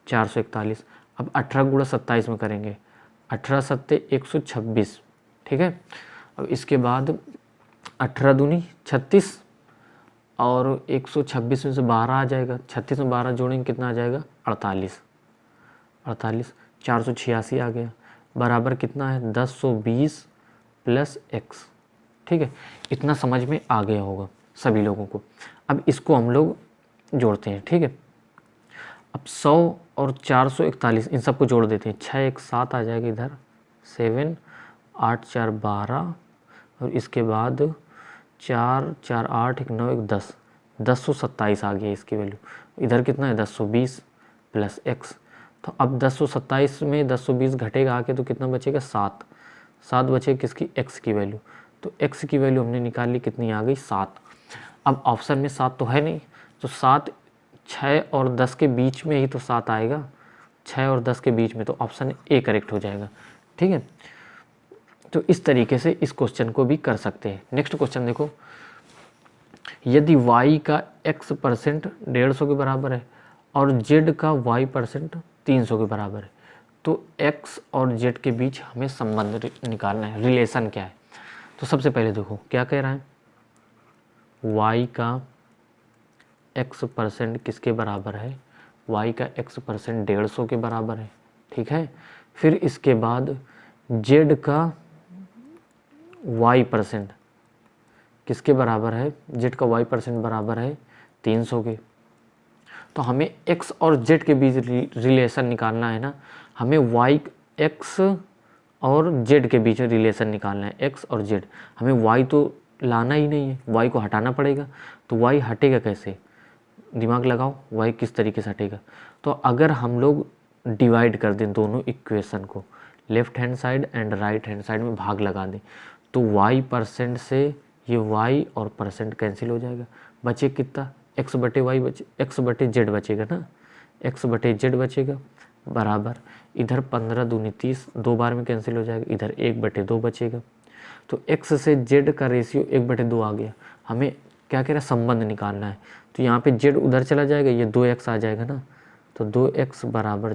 441। अब 18 गुणा 27 में करेंगे, 18 सत्ते 126। ठीक है, अब इसके बाद 18 दूनी 36 और 126 में से 12 आ जाएगा, 36 में 12 जोड़ेंगे कितना आ जाएगा? 48, 486 आ गया, बराबर कितना है? 1020 प्लस x। ठीक है, इतना समझ में आ गया होगा सभी लोगों को। अब इसको हम लोग जोड़ते हैं। ठीक है, अब 100 और 441 इन सबको जोड़ देते हैं, 6 1 7 आ जाएगा इधर, 7 8 4 12 और इसके बाद 4 4 8 1 9 1 10, 1027 आ गया इसकी वैल्यू। इधर कितना है? 1020 प्लस x। तो अब 1027 में 1020 घटेगा आके तो कितना बचेगा? 7 7 बचे किसकी? x की वैल्यू। तो x की वैल्यू हमने निकाल ली, कितनी आ गई? 7। अब ऑप्शन में 7 तो है नहीं, तो 7 6 और 10 के बीच में ही तो 7 आएगा, 6 और 10 के बीच में, तो ऑप्शन ए करेक्ट हो जाएगा। ठीक है, तो इस तरीके से इस क्वेश्चन को भी कर सकते हैं। नेक्स्ट क्वेश्चन देखो, यदि y का x% 150 के बराबर है और z का y% 300 के बराबर है, तो x और z के बीच हमें संबंध निकालना है, रिलेशन क्या है। तो सबसे पहले देखो क्या कह रहा है, y का x% किसके बराबर है? y का x% 150 के बराबर है। ठीक है, फिर इसके बाद z का y% किसके बराबर है? z का y% बराबर है 300 के। तो हमें x और z के बीच रिलेशन निकालना है ना, हमें y x और z के बीच रिलेशन निकालना है, x और z। हमें y तो लाना ही नहीं है, y को हटाना पड़ेगा। तो y हटेगा कैसे? दिमाग लगाओ, y किस तरीके से हटेगा। तो अगर हम लोग डिवाइड कर दें दोनों इक्वेशन को, left hand side and right hand side में भाग लगा दें, तो y% से ये y और परसेंट कैंसिल हो जाएगा, बचे कितना x बटे वाई बचे, x बटे जेड बचेगा ना, x बटे जेड बचेगा बराबर इधर 15 दूनी 30 दो बार में कैंसिल हो जाएगा, इधर 1/2 बचेगा। तो x से z का रेशियो 1/2 आ गया। हमें क्या कह रहा है, संबंध निकालना है। तो यहाँ पे z उधर चला जाएगा, ये 2x आ जाएगा ना, तो 2x बराबर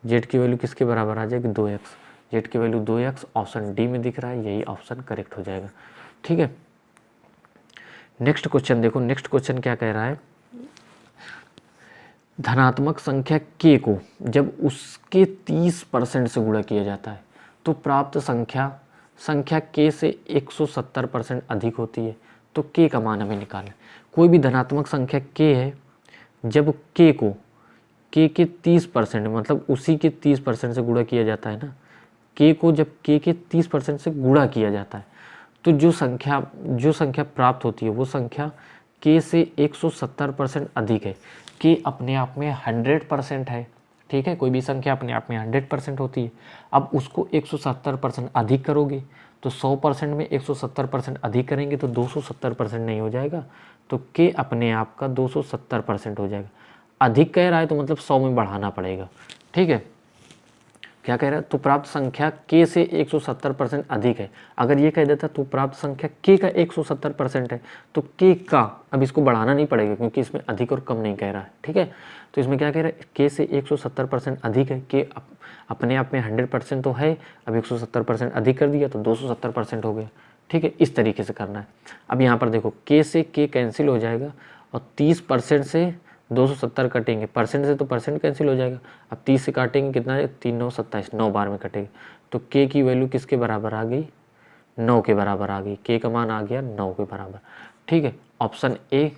z की वैल्यू किसके बराबर आ जाएगी 2x, z की वैल्यू 2x ऑप्शन डी में दिख रहा है, यही ऑप्शन करेक्ट हो जाएगा। ठीक है, नेक्स्ट क्वेश्चन देखो, नेक्स्ट क्वेश्चन क्या कह रहा है, धनात्मक संख्या k को जब उसके 30% से गुणा किया जाता है तो प्राप्त संख्या k से 170% अधिक होती है। तो k का मान हमें निकालना है। कोई भी धनात्मक संख्या k है, जब k को k के 30% मतलब उसी के 30% से गुणा किया जाता है ना, k को जब k के 30% से गुणा किया जाता है तो जो संख्या प्राप्त होती है वो संख्या k से 170% अधिक है। k अपने आप में 100% है, ठीक है, कोई भी संख्या अपने आप में 100% होती है। अब उसको 170% अधिक करोगे तो 100% में 170% अधिक करेंगे तो 270% नहीं हो जाएगा, तो k अपने आप का 270% हो जाएगा। अधिक कह रहा है तो मतलब 100 में बढ़ाना पड़ेगा। ठीक है, क्या कह रहा है, तो प्राप्त संख्या k से 170% अधिक है। अगर ये कह देता तो प्राप्त संख्या k का 170% है, तो k का, अब इसको बढ़ाना नहीं पड़ेगा क्योंकि इसमें अधिक और कम नहीं कह रहा है। ठीक है, तो इसमें क्या कह रहा है, k से 170% अधिक है, k अपने आप में 100% तो है, अब 170% अधिक कर दिया तो 270% हो गया। ठीक है, इस तरीके से करना है। अब यहाँ पर देखो k से k कैंसिल हो जाएगा और 30% से 270 कटेंगे, परसेंट से तो परसेंट कैंसिल हो जाएगा। अब 30 से काटेंगे कितना है, 3 9 27, 9 बार में कटेगा। तो k की वैल्यू किसके बराबर आ गई, 9 के बराबर आ गई, k का मान आ गया 9 के बराबर। ठीक है, ऑप्शन ए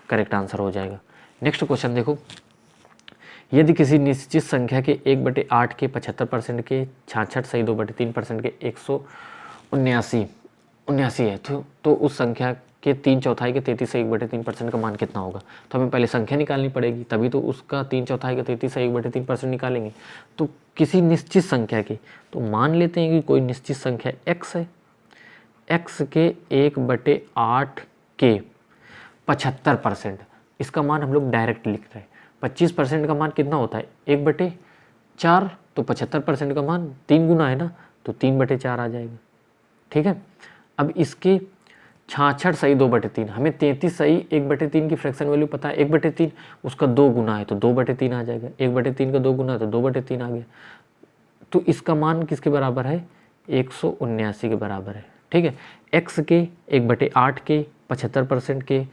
करेक्ट आंसर हो जाएगा। नेक्स्ट क्वेश्चन देखो, यदि किसी निश्चित संख्या के 1/8 के 75% के 66 सही 2/3% के 179 है तो उस संख्या के 3/4 के 33 से 1/3% का मान कितना होगा। तो हमें पहले संख्या निकालनी पड़ेगी, तभी तो उसका 3/4 का 33 से 1/3% निकालेंगे। तो किसी निश्चित संख्या के, तो मान लेते हैं कि कोई निश्चित संख्या x है, x के 1/8 के 75%, इसका मान हम लोग डायरेक्ट लिख रहे हैं। 25% का मान कितना होता है 1/4, तो 75% का मान 3 गुना है ना, तो 3/4 आ जाएगा। ठीक है, अब इसके 66 सही 2/3, हमें 33 सही 1/3 की फ्रैक्शन वैल्यू पता है 1/3, उसका 2 गुना है तो 2/3 आ जाएगा, 1/3 का 2 गुना है तो 2/3 आ गया। तो इसका मान किसके बराबर है, 179 के बराबर है। ठीक है, x के 1/8 के 75% के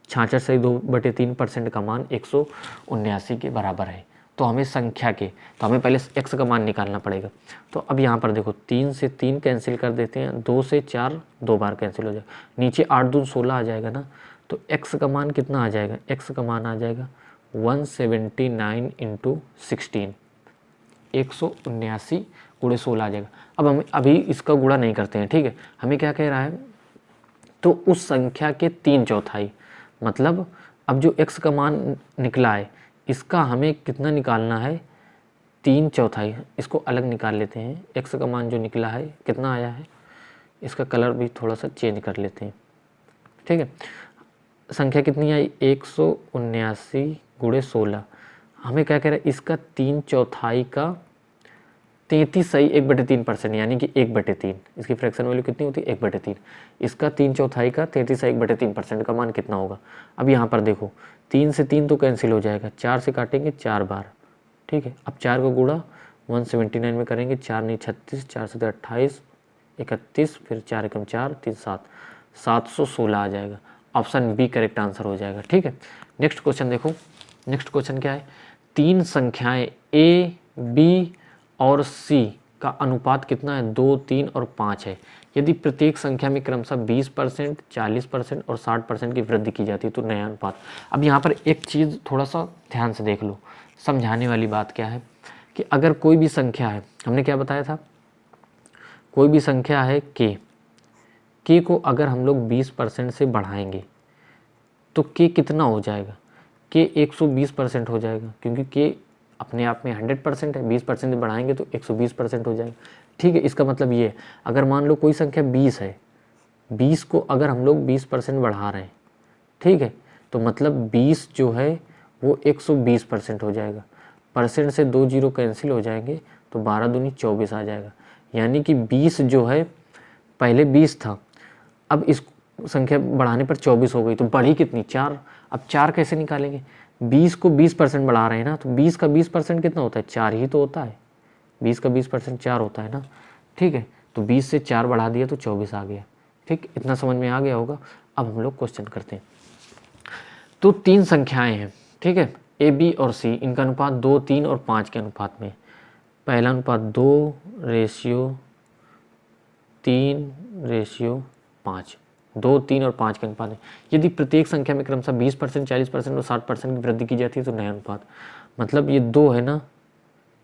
66 सही 2/3% का मान 179 के बराबर है। तो हमें संख्या के, तो हमें पहले x का मान निकालना पड़ेगा। तो अब यहाँ पर देखो 3 से 3 कैंसिल कर देते हैं, 2 से 4 2 बार कैंसिल हो जाएगा, नीचे 8 दूनी 16 आ जाएगा ना, तो x का मान कितना आ जाएगा, x का मान आ जाएगा 179 × 16, 179 गुणे 16 आ जाएगा। अब हम अभी इसका गुणा नहीं करते हैं। ठीक है, हमें क्या कह रहा है, तो उस संख्या के 3/4, मतलब अब जो x का मान निकला है इसका हमें कितना निकालना है, 3/4। इसको अलग निकाल लेते हैं, x का मान जो निकला है कितना आया है, इसका कलर भी थोड़ा सा चेंज कर लेते हैं। ठीक है, संख्या कितनी आई 179 गुणे 16, हमें क्या कह रहा है, इसका 3/4 का 33 सही 1/3%, यानी कि 1/3, इसकी फ्रैक्शन वैल्यू कितनी होती है 1/3, इसका 3/4 का 33 सही 1/3% का मान कितना होगा। अब यहाँ पर देखो 3 से 3 तो कैंसिल हो जाएगा, 4 से काटेंगे 4 बार। ठीक है, अब 4 का गुणा 179 में करेंगे, 4 नहीं 36, 4 से 28, 31, फिर 4 एकम 4, 3 7, 716 आ जाएगा। ऑप्शन बी करेक्ट आंसर हो जाएगा। ठीक है, नेक्स्ट क्वेश्चन देखो, नेक्स्ट क्वेश्चन क्या है, 3 संख्याएं a, b और c का अनुपात कितना है, 2, 3 और 5 है। यदि प्रत्येक संख्या में क्रमशः 20%, 40% और 60% की वृद्धि की जाती है तो नया अनुपात। अब यहाँ पर एक चीज़ थोड़ा सा ध्यान से देख लो, समझाने वाली बात क्या है कि अगर कोई भी संख्या है, हमने क्या बताया था, कोई भी संख्या है k को अगर हम लोग 20% से बढ़ाएंगे तो k कितना हो जाएगा, k 120% हो जाएगा, क्योंकि k अपने आप में 100% है, 20% बढ़ाएंगे तो 120% हो जाएगा। ठीक है, इसका मतलब ये है, अगर मान लो कोई संख्या 20 है, 20 को अगर हम लोग 20% बढ़ा रहे हैं, ठीक है, तो मतलब 20 जो है वो 120% हो जाएगा। परसेंट से 2 जीरो कैंसिल हो जाएंगे तो 12 दूनी 24 आ जाएगा। यानी कि 20 जो है पहले 20 था, अब इस संख्या बढ़ाने पर 24 हो गई, तो बढ़ी कितनी, 4। अब 4 कैसे निकालेंगे, 20 को 20% बढ़ा रहे हैं ना, तो 20 का 20% कितना होता है, 4 ही तो होता है। 20 का 20% 4 होता है ना। ठीक है, तो 20 से 4 बढ़ा दिया तो 24 आ गया। ठीक, इतना समझ में आ गया होगा। अब हम लोग क्वेश्चन करते हैं। तो 3 संख्याएं हैं, ठीक है, ए बी और सी, इनका अनुपात 2, 3 और 5 के अनुपात में। पहला अनुपात 2:3:5, 2, 3 और 5 के अनुपात में। यदि प्रत्येक संख्या में क्रमशः 20%, 40% और 60% की वृद्धि की जाती है तो नया अनुपात। मतलब ये 2 है ना,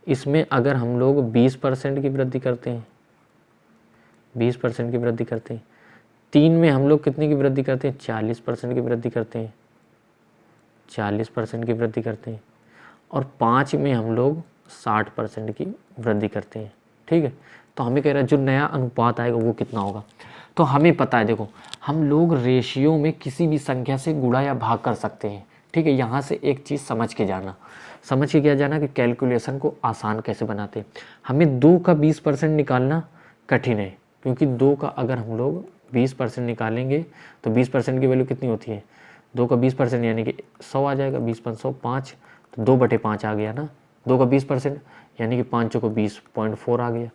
इसमें अगर हम लोग 20% की वृद्धि करते हैं, 20% की वृद्धि करते हैं, 3 में हम लोग कितने की वृद्धि करते हैं, 40% की वृद्धि करते हैं, 40% की वृद्धि करते हैं, और 5 में हम लोग 60% की वृद्धि करते हैं। ठीक है, तो हमें कह रहा है जो नया अनुपात आएगा वो कितना होगा। तो हमें पता है, देखो हम लोग रेशियो में किसी भी संख्या से गुणा या भाग कर सकते हैं। ठीक है, यहाँ से एक चीज़ समझ के जाना, समझ के क्या जाना कि कैलकुलेशन को आसान कैसे बनाते हैं। हमें 2 का 20% निकालना कठिन है, क्योंकि 2 का अगर हम लोग 20% निकालेंगे तो 20% की वैल्यू कितनी होती है, 2 का 20% यानी कि 100 आ जाएगा, 20 5 100 5, तो 2/5 आ गया ना। 2 का 20% यानी कि 5 को 20.4 आ गया।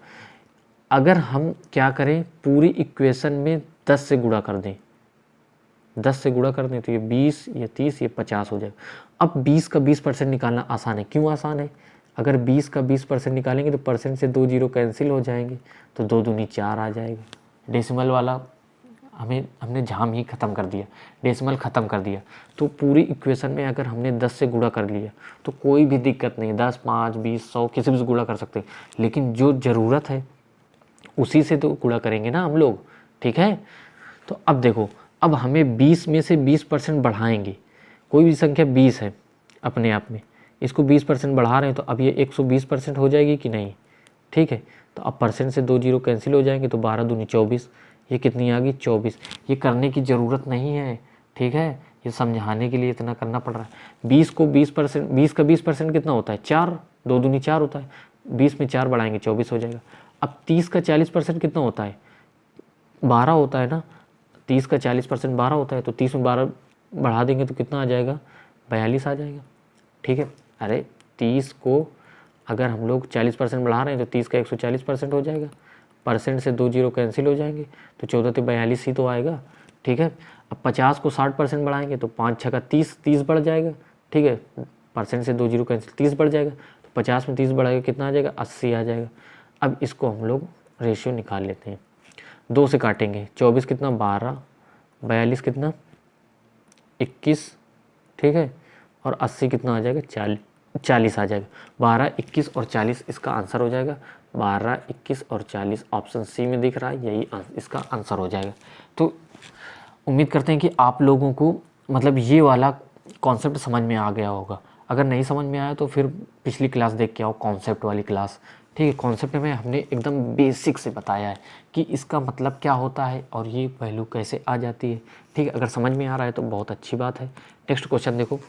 अगर हम क्या करें, पूरी इक्वेशन में 10 से गुणा कर दें, 10 से गुणा कर दें तो ये 20, ये 30, ये 50 हो जाएगा। अब 20 का 20% निकालना आसान है। क्यों आसान है, अगर 20 का 20% निकालेंगे तो परसेंट से 2 जीरो कैंसिल हो जाएंगे, तो 2 दूनी 4 आ जाएगा। डेसिमल वाला हमने झाम ही ख़त्म कर दिया, डेसिमल ख़त्म कर दिया। तो पूरी इक्वेशन में अगर हमने 10 से गुणा कर लिया तो कोई भी दिक्कत नहीं, 10, 5, 20, 100 किसी भी से गुणा कर सकते हैं, लेकिन जो ज़रूरत है उसी से तो गुणा करेंगे ना हम लोग। ठीक है, तो अब देखो, अब हमें 20 में से 20% बढ़ाएंगे। कोई भी संख्या 20 है अपने आप में, इसको 20% बढ़ा रहे हैं तो अब ये 120% हो जाएगी कि नहीं। ठीक है, तो अब परसेंट से 2 जीरो कैंसिल हो जाएंगे तो 12 दूनी 24, ये कितनी आ गई, 24। ये करने की ज़रूरत नहीं है, ठीक है, ये समझाने के लिए इतना करना पड़ रहा है। 20 को 20%, 20 का 20% कितना होता है, 4, 2 दूनी 4 होता है, 20 में 4 बढ़ाएंगे 24 हो जाएगा। अब 30 का 40% कितना होता है, 12 होता है ना। 30 का 40% 12 होता है, तो 30 में 12 बढ़ा देंगे तो कितना आ जाएगा, 42 आ जाएगा। ठीक है, अरे 30 को अगर हम लोग 40% बढ़ा रहे हैं तो 30 का 140% हो जाएगा, परसेंट से 2 जीरो कैंसिल हो जाएंगे तो 14 से 42 ही तो आएगा। ठीक है, अब 50 को 60% बढ़ाएंगे तो 5 6 का 30, 30 बढ़ जाएगा। ठीक है, परसेंट से 2 जीरो कैंसिल, 30 बढ़ जाएगा, तो 50 में 30 बढ़ाएगा कितना आ जाएगा, 80 आ जाएगा। अब इसको हम लोग रेशियो निकाल लेते हैं, 2 से काटेंगे, 24 कितना, 12, 42 कितना, 21, ठीक है, और 80 कितना आ जाएगा, 40 आ जाएगा। 12, 21 और 40 इसका आंसर हो जाएगा। 12, 21 और 40 ऑप्शन सी में दिख रहा है, यही इसका आंसर हो जाएगा। तो उम्मीद करते हैं कि आप लोगों को मतलब ये वाला कॉन्सेप्ट समझ में आ गया होगा। अगर नहीं समझ में आया तो फिर पिछली क्लास देख के आओ, कॉन्सेप्ट वाली क्लास। ठीक है, कॉन्सेप्ट में हमने एकदम बेसिक से बताया है कि इसका मतलब क्या होता है और ये वैल्यू कैसे आ जाती है। ठीक है, अगर समझ में आ रहा है तो बहुत अच्छी बात है। नेक्स्ट क्वेश्चन देखो,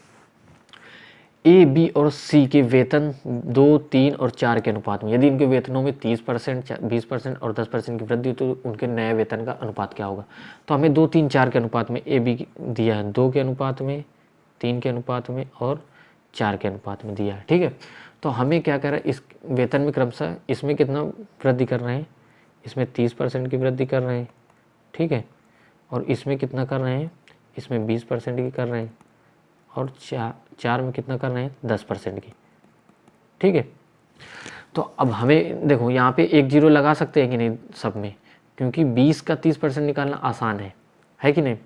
ए बी और सी के वेतन 2, 3 और 4 के अनुपात में, यदि इनके वेतनों में 30%, 20% और 10% की वृद्धि तो उनके नए वेतन का अनुपात क्या होगा। तो हमें 2, 3, 4 के अनुपात में ए बी दिया है, 2 के अनुपात में, 3 के अनुपात में और 4 के अनुपात में दिया है। ठीक है, तो हमें क्या कर रहा है, इस वेतन में क्रमशः इसमें कितना वृद्धि कर रहे हैं, इसमें 30% की वृद्धि कर रहे हैं। ठीक है, और इसमें कितना कर रहे हैं, इसमें 20% की कर रहे हैं, और 4 में कितना कर रहे हैं, 10% की। ठीक है, तो अब हमें देखो यहाँ पे एक जीरो लगा सकते हैं कि नहीं सब में, क्योंकि 20 का 30% निकालना आसान है कि नहीं।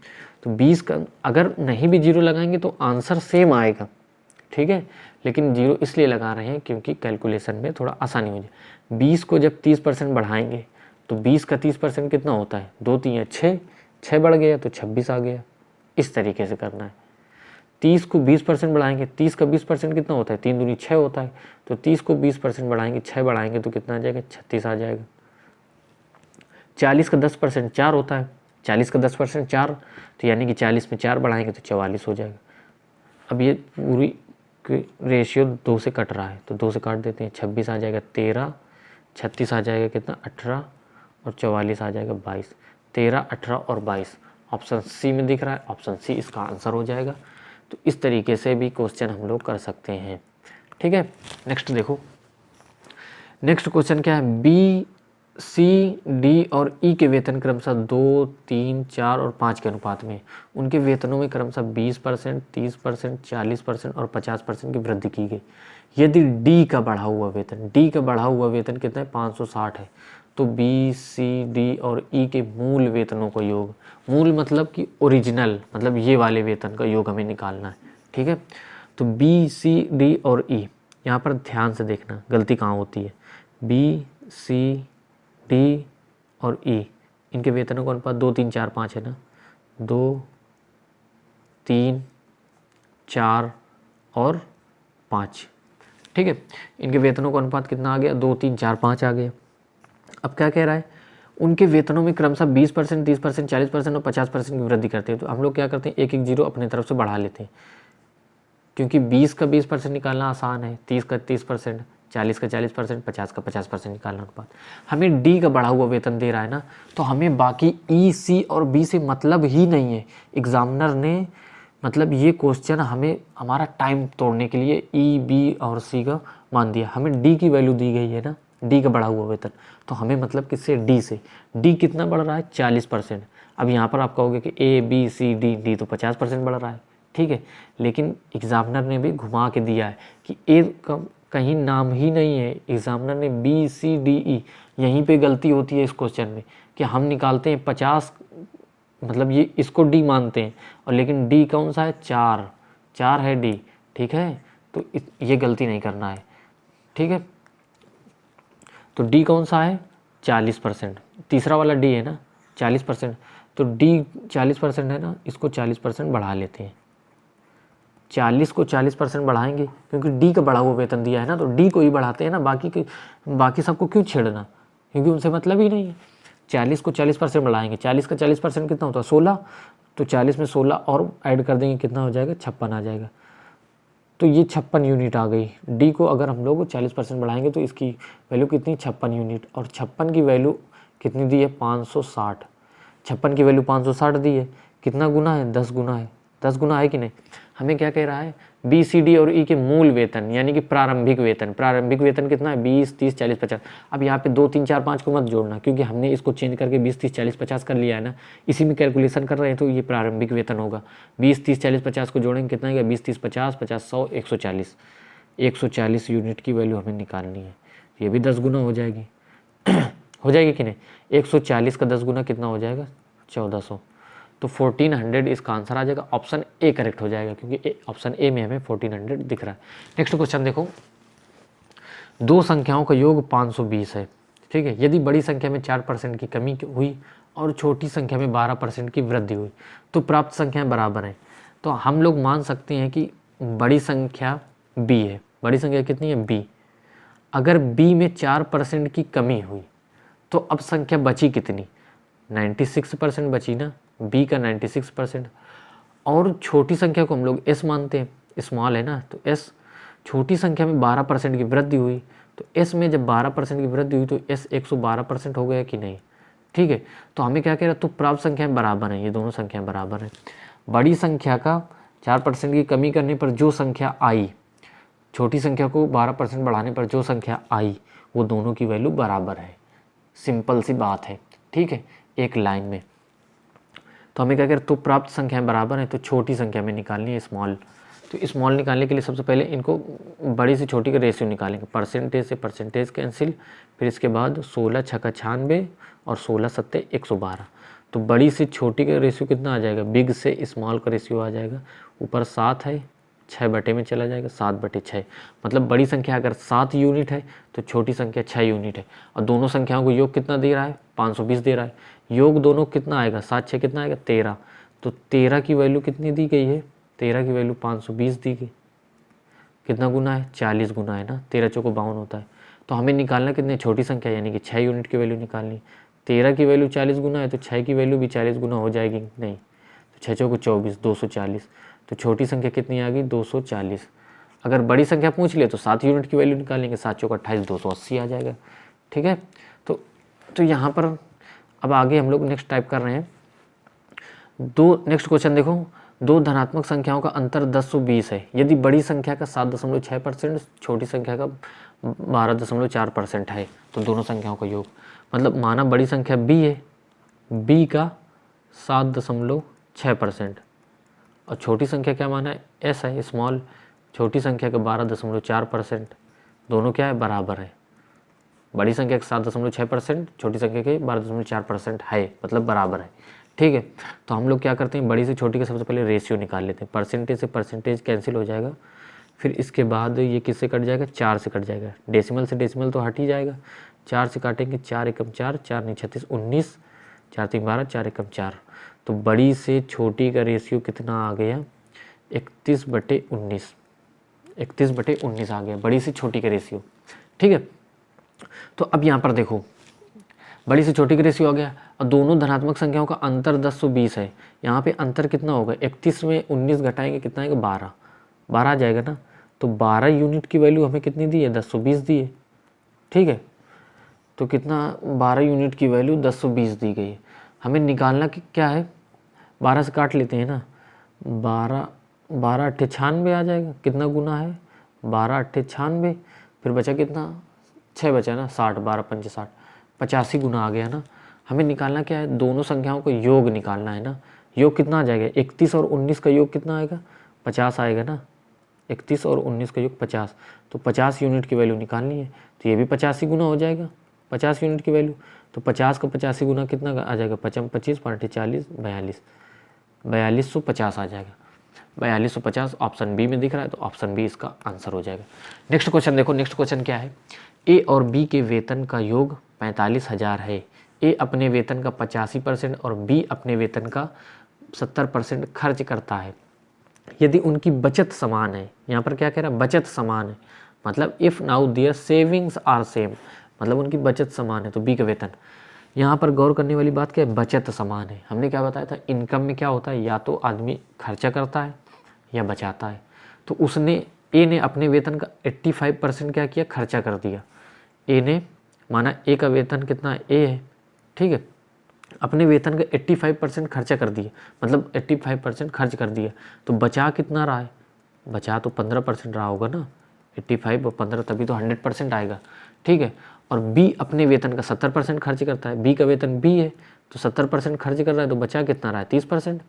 तो 20 का अगर नहीं भी जीरो लगाएंगे तो आंसर सेम आएगा। ठीक है, लेकिन जीरो इसलिए लगा रहे हैं क्योंकि कैलकुलेशन में थोड़ा आसानी हो जाए। 20 को जब 30% बढ़ाएंगे तो 20 का 30% कितना होता है, 2 3 6, 6 बढ़ गया तो 26 आ गया। इस तरीके से करना है। 30 को 20% बढ़ाएंगे, 30 का 20% कितना होता है, 3 दूनी 6 होता है। तो 30 को 20% बढ़ाएंगे, 6 बढ़ाएंगे तो कितना आ जाएगा, 36 आ जाएगा। 40 का 10% 4 होता है, 40 का 10% 4, तो यानी कि 40 में 4 बढ़ाएंगे तो 44 हो जाएगा। अब ये पूरी रेशियो 2 से कट रहा है, तो 2 से काट देते हैं, 26 आ जाएगा 13, 36 आ जाएगा कितना 18 और 44 आ जाएगा 22। 13, 18 और 22 ऑप्शन सी में दिख रहा है, ऑप्शन सी इसका आंसर हो जाएगा। तो इस तरीके से भी क्वेश्चन हम लोग कर सकते हैं। ठीक है, नेक्स्ट देखो, नेक्स्ट क्वेश्चन क्या है, बी, सी, डी और ई के वेतन क्रमशः 2, 3, 4 और 5 के अनुपात में उनके वेतनों में क्रमशः 20%, 30%, 40% और 50% की वृद्धि की गई। यदि डी का बढ़ा हुआ वेतन कितना है, 560 है, तो बी, सी, डी और ई के मूल वेतनों का योग, मूल मतलब कि ओरिजिनल, मतलब ये वाले वेतन का योग हमें निकालना है। ठीक है, तो बी, सी, डी और ई, यहाँ पर ध्यान से देखना गलती कहाँ होती है। बी, सी, डी और ई, इनके वेतनों का अनुपात 2, 3, 4, 5 है ना, 2, 3, 4 और 5। ठीक है, इनके वेतनों का अनुपात कितना आ गया, 2, 3, 4, 5 आ गया। अब क्या कह रहा है, उनके वेतनों में क्रमशः 20%, 30%, 40% और 50% की वृद्धि करते हैं। तो हम लोग क्या करते हैं, एक एक जीरो अपनी तरफ से बढ़ा लेते हैं, क्योंकि 20 का 20% निकालना आसान है, 30 का 30%, 40 का 40%, 50 का 50% निकालना अनुपात। हमें डी का बढ़ा हुआ वेतन दे रहा है ना, तो हमें बाकी ई, सी और बी से मतलब ही नहीं है। एग्जामिनर ने मतलब ये क्वेश्चन हमें हमारा टाइम तोड़ने के लिए ई, बी और सी का मान दिया, हमें डी की वैल्यू दी गई है ना, डी का बढ़ा हुआ वेतन, तो हमें मतलब किससे, डी से। डी कितना बढ़ रहा है, 40%। अब यहाँ पर आप कहोगे कि ए, बी, सी, डी तो 50% बढ़ रहा है। ठीक है, लेकिन एग्जामिनर ने भी घुमा के दिया है कि ए का कहीं नाम ही नहीं है। एग्जामिनर ने बी, सी, डी, ई, यहीं पे गलती होती है इस क्वेश्चन में कि हम निकालते हैं 50, मतलब ये इसको डी मानते हैं, और लेकिन डी कौन सा है, 4 है डी। ठीक है, तो ये गलती नहीं करना है। ठीक है, तो डी कौन सा है, 40%, तीसरा वाला डी है ना 40%, तो डी 40% है ना, इसको 40% बढ़ा लेते हैं। 40 को 40% बढ़ाएंगे, क्योंकि डी का बढ़ा हुआ वेतन दिया है ना, तो डी को ही बढ़ाते हैं ना, बाकी सबको क्यों छेड़ना, क्योंकि उनसे मतलब ही नहीं है। 40 को 40% बढ़ाएंगे, 40 का 40% कितना होता है, 16, तो 40 में 16 और ऐड कर देंगे, कितना हो जाएगा, 56 आ जाएगा। तो ये 56 यूनिट आ गई। डी को अगर हम लोग 40% बढ़ाएंगे तो इसकी वैल्यू कितनी, 56 यूनिट, और 56 की वैल्यू कितनी दी है, 560। 56 की वैल्यू 560 दी है, कितना गुना है, 10 गुना है, 10 गुना है कि नहीं। हमें क्या कह रहा है, बी, सी, डी और ई के मूल वेतन यानी कि प्रारंभिक वेतन कितना है, 20, 30, 40, 50। अब यहाँ पे 2, 3, 4, 5 को मत जोड़ना, क्योंकि हमने इसको चेंज करके 20, 30, 40, 50 कर लिया है ना, इसी में कैलकुलेशन कर रहे हैं, तो ये प्रारंभिक वेतन होगा। 20, 30, 40, 50 को जोड़ेंगे कितना आएगा, 20, 30, 50, 50, 100, 140। 140 यूनिट की वैल्यू हमें निकालनी है, ये भी 10 गुना हो जाएगी हो जाएगी कि नहीं। 140 का 10 गुना कितना हो जाएगा, 1400, तो 1400 इसका आंसर आ जाएगा। ऑप्शन ए करेक्ट हो जाएगा, क्योंकि ऑप्शन ए में हमें 1400 दिख रहा है। नेक्स्ट क्वेश्चन देखो, दो संख्याओं का योग 520 है। ठीक है, यदि बड़ी संख्या में 4% की कमी हुई और छोटी संख्या में 12% की वृद्धि हुई तो प्राप्त संख्याएं बराबर हैं। तो हम लोग मान सकते हैं कि बड़ी संख्या b है। बड़ी संख्या कितनी है, b। अगर b में 4% की कमी हुई तो अब संख्या बची कितनी, 96% बची ना, b का 96%। और छोटी संख्या को हम लोग s मानते हैं, स्मॉल है ना, तो s। छोटी संख्या में 12% की वृद्धि हुई तो s में जब 12% की वृद्धि हुई तो s 112% हो गया कि नहीं। ठीक है, तो हमें क्या कह रहा है, तो प्राप्त संख्याएं बराबर हैं, ये दोनों संख्याएं बराबर हैं। बड़ी संख्या का 4% की कमी करने पर जो संख्या आई, छोटी संख्या को 12% बढ़ाने पर जो संख्या आई, वो दोनों की वैल्यू बराबर है। सिंपल सी बात है। ठीक है, एक लाइन में। तो हमें क्या करें, तो प्राप्त संख्याएं बराबर हैं, तो छोटी संख्या में निकालनी है स्मॉल। तो स्मॉल निकालने के लिए सबसे पहले इनको बड़ी से छोटी का रेशियो निकालेंगे। परसेंटेज से परसेंटेज कैंसिल, फिर इसके बाद 16 छक्का 96 और 16 सत्ते 112। तो बड़ी से छोटी का रेशियो कितना आ जाएगा, बिग से स्मॉल का रेशियो आ जाएगा। ऊपर 7 है, 6 बटे में चला जाएगा, 7/6। मतलब बड़ी संख्या अगर 7 यूनिट है तो छोटी संख्या 6 यूनिट है। और दोनों संख्याओं को योग कितना दे रहा है, 520 दे रहा है। योग दोनों कितना आएगा, 7 6 कितना आएगा, 13। तो 13 की वैल्यू कितनी दी गई है, 13 की वैल्यू 520 दी गई, कितना गुना है, 40 गुना है ना, 13 चौको 52 होता है। तो हमें निकालना कितने, छोटी संख्या यानी कि 6 यूनिट की वैल्यू निकालनी। 13 की वैल्यू 40 गुना है तो 6 की वैल्यू भी 40 गुना हो जाएगी, नहीं तो 6 चौको 24, 240। तो छोटी संख्या कितनी आ गई, 240। अगर बड़ी संख्या पूछ ले तो 7 यूनिट की वैल्यू निकालेंगे, 7 चौको 28, 280 आ जाएगा। ठीक है, तो यहाँ पर अब आगे हम लोग नेक्स्ट टाइप कर रहे हैं। नेक्स्ट क्वेश्चन देखो, दो धनात्मक संख्याओं का अंतर 1020 है यदि बड़ी संख्या का 7.6%, छोटी संख्या का 12.4% है, तो दोनों संख्याओं का योग, मतलब माना बड़ी संख्या b है, b का 7.6% और छोटी संख्या क्या माना है, s है, स्मॉल, छोटी संख्या का 12.4%, दोनों क्या है, बराबर है। बड़ी संख्या के 7.6%, छोटी संख्या के 12.4% है, मतलब बराबर है। ठीक है, तो हम लोग क्या करते हैं, बड़ी से छोटी का सबसे पहले रेशियो निकाल लेते हैं। परसेंटेज से परसेंटेज कैंसिल हो जाएगा, फिर इसके बाद ये किससे कट जाएगा, 4 से कट जाएगा। डेसिमल से डेसिमल तो हट ही जाएगा, 4 से काटेंगे, 4 एकम 4, 4 नहीं 36, 19, 4 3 12, 4 एकम 4। तो बड़ी से छोटी का रेशियो कितना आ गया, 31/19, 31/19 आ गया बड़ी से छोटी का रेशियो। ठीक है, तो अब यहाँ पर देखो, बड़ी से छोटी का रेशियो आ गया और दोनों धनात्मक संख्याओं का अंतर 1020 है। यहाँ पे अंतर कितना होगा, 31 में 19 घटाएंगे कितना आएगा, 12, 12 आ जाएगा ना। तो 12 यूनिट की वैल्यू हमें कितनी दी है, 1020 दी है। ठीक है, तो कितना, 12 यूनिट की वैल्यू 1020 दी गई है। हमें निकालना कि क्या है, 12 से काट लेते हैं ना, 12 अट्ठे 96 आ जाएगा, कितना गुना है, 12 अट्ठे 96, फिर बचा कितना, 6 बचा ना, 60, 12 पंचे 60, 85 गुना आ गया ना। हमें निकालना क्या है, दोनों संख्याओं को योग निकालना है ना। योग कितना आ जाएगा, 31 और 19 का योग कितना आएगा, 50 आएगा ना। 31 और 19 का योग 50, तो 50 यूनिट की वैल्यू निकालनी है, तो ये भी 85 गुना हो जाएगा, 50 यूनिट की वैल्यू। तो 50 का 85 गुना कितना आ जाएगा, 25, 5 40, 42, 4250 आ जाएगा। 4250 ऑप्शन बी में दिख रहा है, तो ऑप्शन बी इसका आंसर हो जाएगा। नेक्स्ट क्वेश्चन देखो, नेक्स्ट क्वेश्चन क्या है, ए और बी के वेतन का योग 45,000 है। ए अपने वेतन का 85% और बी अपने वेतन का 70% खर्च करता है। यदि उनकी बचत समान है, यहाँ पर क्या कह रहा है, बचत समान है, मतलब if now their savings are same, मतलब उनकी बचत समान है, तो बी का वेतन। यहाँ पर गौर करने वाली बात क्या है, बचत समान है। हमने क्या बताया था, इनकम में क्या होता है, या तो आदमी खर्चा करता है या बचाता है। तो उसने, ए ने अपने वेतन का 85% क्या किया, खर्चा कर दिया। ए ने, माना ए का वेतन कितना है, ए है, ठीक है, अपने वेतन का 85% खर्चा कर दिया, मतलब 85% खर्च कर दिया। तो बचा कितना रहा है, बचा तो 15% रहा होगा ना, 85 और 15 तभी तो 100% आएगा। ठीक है, और बी अपने वेतन का 70% खर्च करता है। बी का वेतन बी है तो 70% खर्च कर रहा है, तो बचा कितना रहा है, 30%।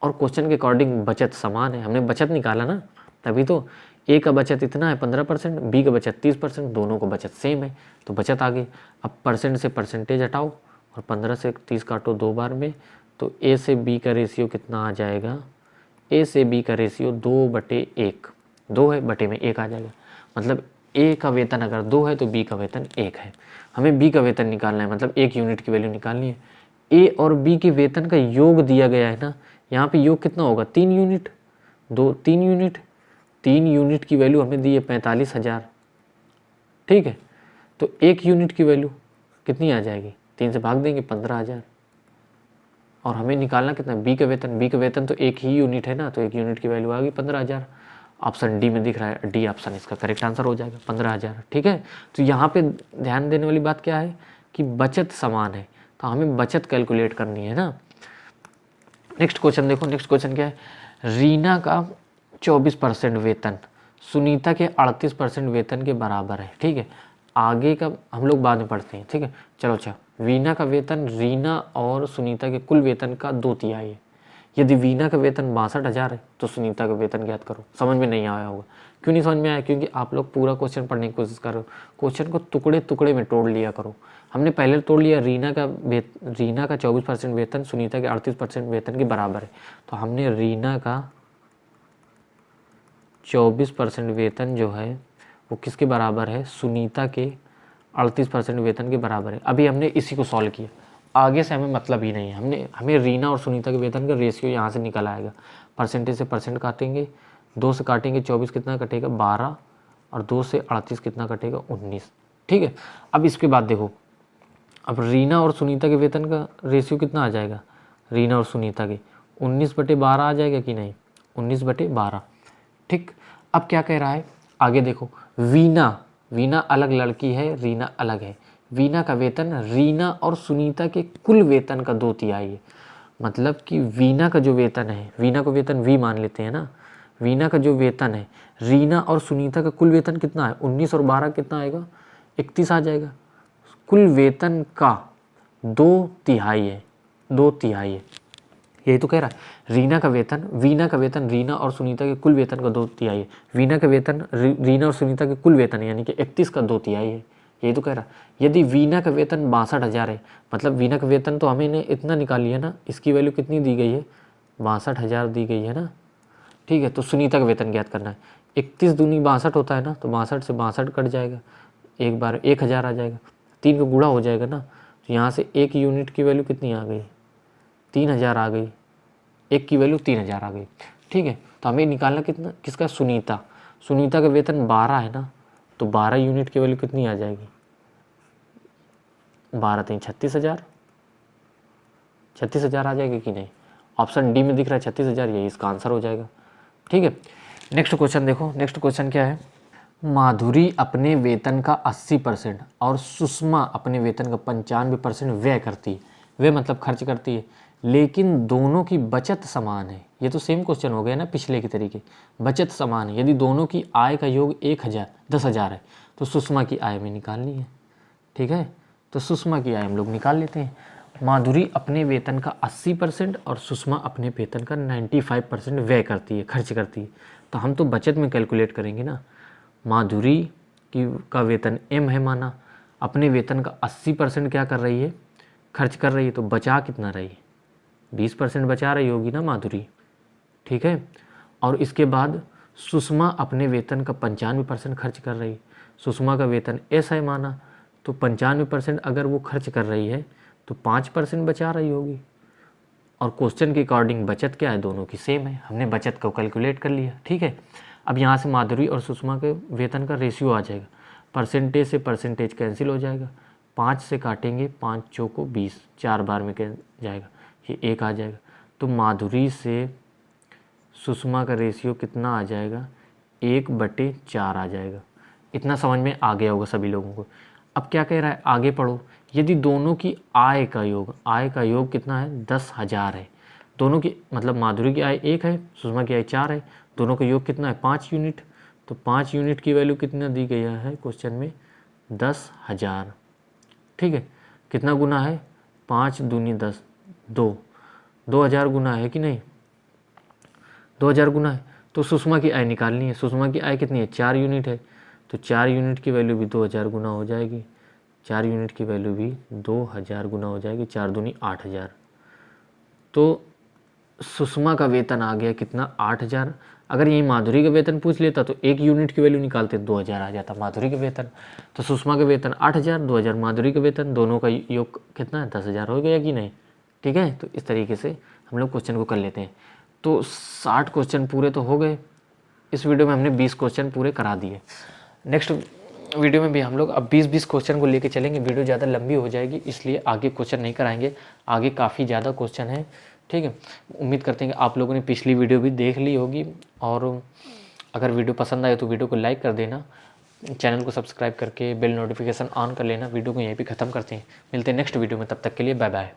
और क्वेश्चन के अकॉर्डिंग बचत समान है, हमने बचत निकाला ना, तभी तो ए का बचत इतना है 15%, बी का बचत 30%, दोनों को बचत सेम है, तो बचत आ गई। अब परसेंट से परसेंटेज हटाओ और 15 से 30 काटो 2 बार में, तो ए से बी का रेशियो कितना आ जाएगा, ए से बी का रेशियो 2/1, 2 है, बटे में 1 आ जाएगा। मतलब ए का वेतन अगर 2 है तो बी का वेतन 1 है। हमें बी का वेतन निकालना है, मतलब 1 यूनिट की वैल्यू निकालनी है। ए और बी के वेतन का योग दिया गया है ना, यहाँ पे योग कितना होगा, 3 यूनिट, 3 यूनिट, 3 यूनिट की वैल्यू हमें दी है 45,000। ठीक है, तो 1 यूनिट की वैल्यू कितनी आ जाएगी, 3 से भाग देंगे 15,000। और हमें निकालना कितना, बी का वेतन, बी का वेतन तो 1 ही यूनिट है ना, तो 1 यूनिट की वैल्यू आ गई 15,000। ऑप्शन डी में दिख रहा है, डी ऑप्शन इसका करेक्ट आंसर हो जाएगा, 15,000। ठीक है, तो यहाँ पे ध्यान देने वाली बात क्या है कि बचत समान है, तो हमें बचत कैलकुलेट करनी है ना। नेक्स्ट क्वेश्चन देखो, नेक्स्ट क्वेश्चन क्या है, रीना का 24% वेतन सुनीता के 38% वेतन के बराबर है। ठीक है, आगे का हम लोग बाद में पढ़ते हैं। ठीक है, चलो अच्छा, वीना का वेतन रीना और सुनीता के कुल वेतन का 2/3 है। यदि वीना का वेतन 62,000 है तो सुनीता का वेतन ज्ञात करो। समझ में नहीं आया होगा, क्यों नहीं समझ में आया, क्योंकि आप लोग पूरा क्वेश्चन पढ़ने की कोशिश कर रहे हो, क्वेश्चन को टुकड़े टुकड़े में तोड़ लिया करो। हमने पहले तोड़ लिया, रीना का 24% वेतन सुनीता के 38% वेतन के बराबर है, तो हमने रीना का 24% वेतन जो है वो किसके बराबर है, सुनीता के 38% वेतन के बराबर है। अभी हमने इसी को सॉल्व किया, आगे से हमें मतलब ही नहीं है। हमें रीना और सुनीता के वेतन का रेशियो यहाँ से निकल आएगा। परसेंटेज से परसेंट काटेंगे, 2 से काटेंगे 24 कितना कटेगा 12, और 2 से 38 कितना कटेगा 19। ठीक है, अब इसके बाद देखो, अब रीना और सुनीता के वेतन का रेशियो कितना आ जाएगा, रीना और सुनीता के 19/12 आ जाएगा कि नहीं, 19/12। ठीक, अब क्या कह रहा है आगे देखो, वीना अलग लड़की है, रीना अलग है। वीना का वेतन रीना और सुनीता के कुल वेतन का 2/3 है। मतलब कि वीना का जो वेतन है, वीना को वेतन वी मान लेते हैं ना, वीना का जो वेतन है, रीना और सुनीता का कुल वेतन कितना है, 19 और 12 कितना आएगा, 31 आ जाएगा। कुल वेतन का 2/3 है, 2/3 है। यही तो कह रहा है, वीना का वेतन रीना और सुनीता के कुल वेतन का 2/3 है। वीना का वेतन रीना और सुनीता के कुल वेतन यानी कि 31 का 2/3 है। यही तो कह रहा है। यदि वीना का वेतन 62,000 है, मतलब वीना का वेतन तो हमें इतना निकाल लिया ना, इसकी वैल्यू कितनी दी गई है, 62,000 दी गई है ना। ठीक है, तो सुनीता का वेतन ज्ञात करना है। 31 दूनी 62 होता है ना, तो 62 से 62 कट जाएगा, एक बार 1000 आ जाएगा, 3 का गुणा हो जाएगा ना, तो यहाँ से 1 यूनिट की वैल्यू कितनी आ गई, 3000 आ गई, 1 की वैल्यू 3000 आ गई। ठीक है, तो हमें निकालना कितना, किसका, सुनीता का वेतन 12 है ना, तो 12 यूनिट की वैल्यू कितनी आ जाएगी, 12 3 36,000, 36,000 आ जाएगी कि नहीं। ऑप्शन डी में दिख रहा है 36,000, यही इसका आंसर हो जाएगा। ठीक है, नेक्स्ट क्वेश्चन देखो, नेक्स्ट क्वेश्चन क्या है, माधुरी अपने वेतन का 80% और सुषमा अपने वेतन का 95% व्यय करती है, वे मतलब खर्च करती है, लेकिन दोनों की बचत समान है। ये तो सेम क्वेश्चन हो गया ना पिछले के तरीके, बचत समान है। यदि दोनों की आय का योग 10,000 है, तो सुषमा की आय में निकालनी है। ठीक है, तो सुषमा की आय हम लोग निकाल लेते हैं। माधुरी अपने वेतन का 80% और सुषमा अपने वेतन का 95% व्यय करती है, खर्च करती है। तो हम तो बचत में कैलकुलेट करेंगे ना। माधुरी का वेतन m है माना, अपने वेतन का 80% क्या कर रही है, खर्च कर रही है, तो बचा कितना रही है, 20% बचा रही होगी ना माधुरी। ठीक है, और इसके बाद सुषमा अपने वेतन का 95% खर्च कर रही है। सुषमा का वेतन s है माना, तो 95% अगर वो खर्च कर रही है तो 5% बचा रही होगी। और क्वेश्चन के अकॉर्डिंग बचत क्या है, दोनों की सेम है, हमने बचत को कैलकुलेट कर लिया। ठीक है, अब यहाँ से माधुरी और सुषमा के वेतन का रेशियो आ जाएगा, परसेंटेज से परसेंटेज कैंसिल हो जाएगा, 5 से काटेंगे 5 चौको 20, 4 बार में जाएगा, ये 1 आ जाएगा। तो माधुरी से सुषमा का रेशियो कितना आ जाएगा, 1/4 आ जाएगा। इतना समझ में आ गया होगा सभी लोगों को। अब क्या कह रहा है, आगे पढ़ो। यदि दोनों की आय का योग कितना है, 10,000 है। दोनों की मतलब माधुरी की आय 1 है, सुषमा की आय 4 है, दोनों का योग कितना है, 5 यूनिट। तो 5 यूनिट की वैल्यू कितना दी गई है क्वेश्चन में, 10,000। ठीक है, कितना गुना है, 5 दूनी 10, 2000 गुना है कि नहीं, 2000 गुना है। तो सुषमा की आय निकालनी है। सुषमा की आय कितनी है, 4 यूनिट है, तो 4 यूनिट की वैल्यू भी 2000 गुना हो जाएगी, 4 यूनिट की वैल्यू भी 2000 गुना हो जाएगी, 4 दूनी 8000। तो सुषमा का वेतन आ गया कितना, 8000। अगर यही माधुरी का वेतन पूछ लेता तो 1 यूनिट की वैल्यू निकालते, 2000 आ जाता माधुरी का वेतन। तो सुषमा का वेतन 8000, 2000 माधुरी का वेतन, दोनों का योग कितना है, 10,000 हो गया कि नहीं। ठीक है, तो इस तरीके से हम लोग क्वेश्चन को कर लेते हैं। तो 60 क्वेश्चन पूरे तो हो गए। इस वीडियो में हमने 20 क्वेश्चन पूरे करा दिए। नेक्स्ट वीडियो में भी हम लोग अब 20-20 क्वेश्चन को लेके चलेंगे। वीडियो ज़्यादा लंबी हो जाएगी, इसलिए आगे क्वेश्चन नहीं कराएंगे, आगे काफ़ी ज़्यादा क्वेश्चन है। ठीक है, उम्मीद करते हैं कि आप लोगों ने पिछली वीडियो भी देख ली होगी, और अगर वीडियो पसंद आए तो वीडियो को लाइक कर देना, चैनल को सब्सक्राइब करके बेल नोटिफिकेशन ऑन कर लेना। वीडियो को यहीं पे ख़त्म करते हैं, मिलते हैं नेक्स्ट वीडियो में, तब तक के लिए बाय बाय।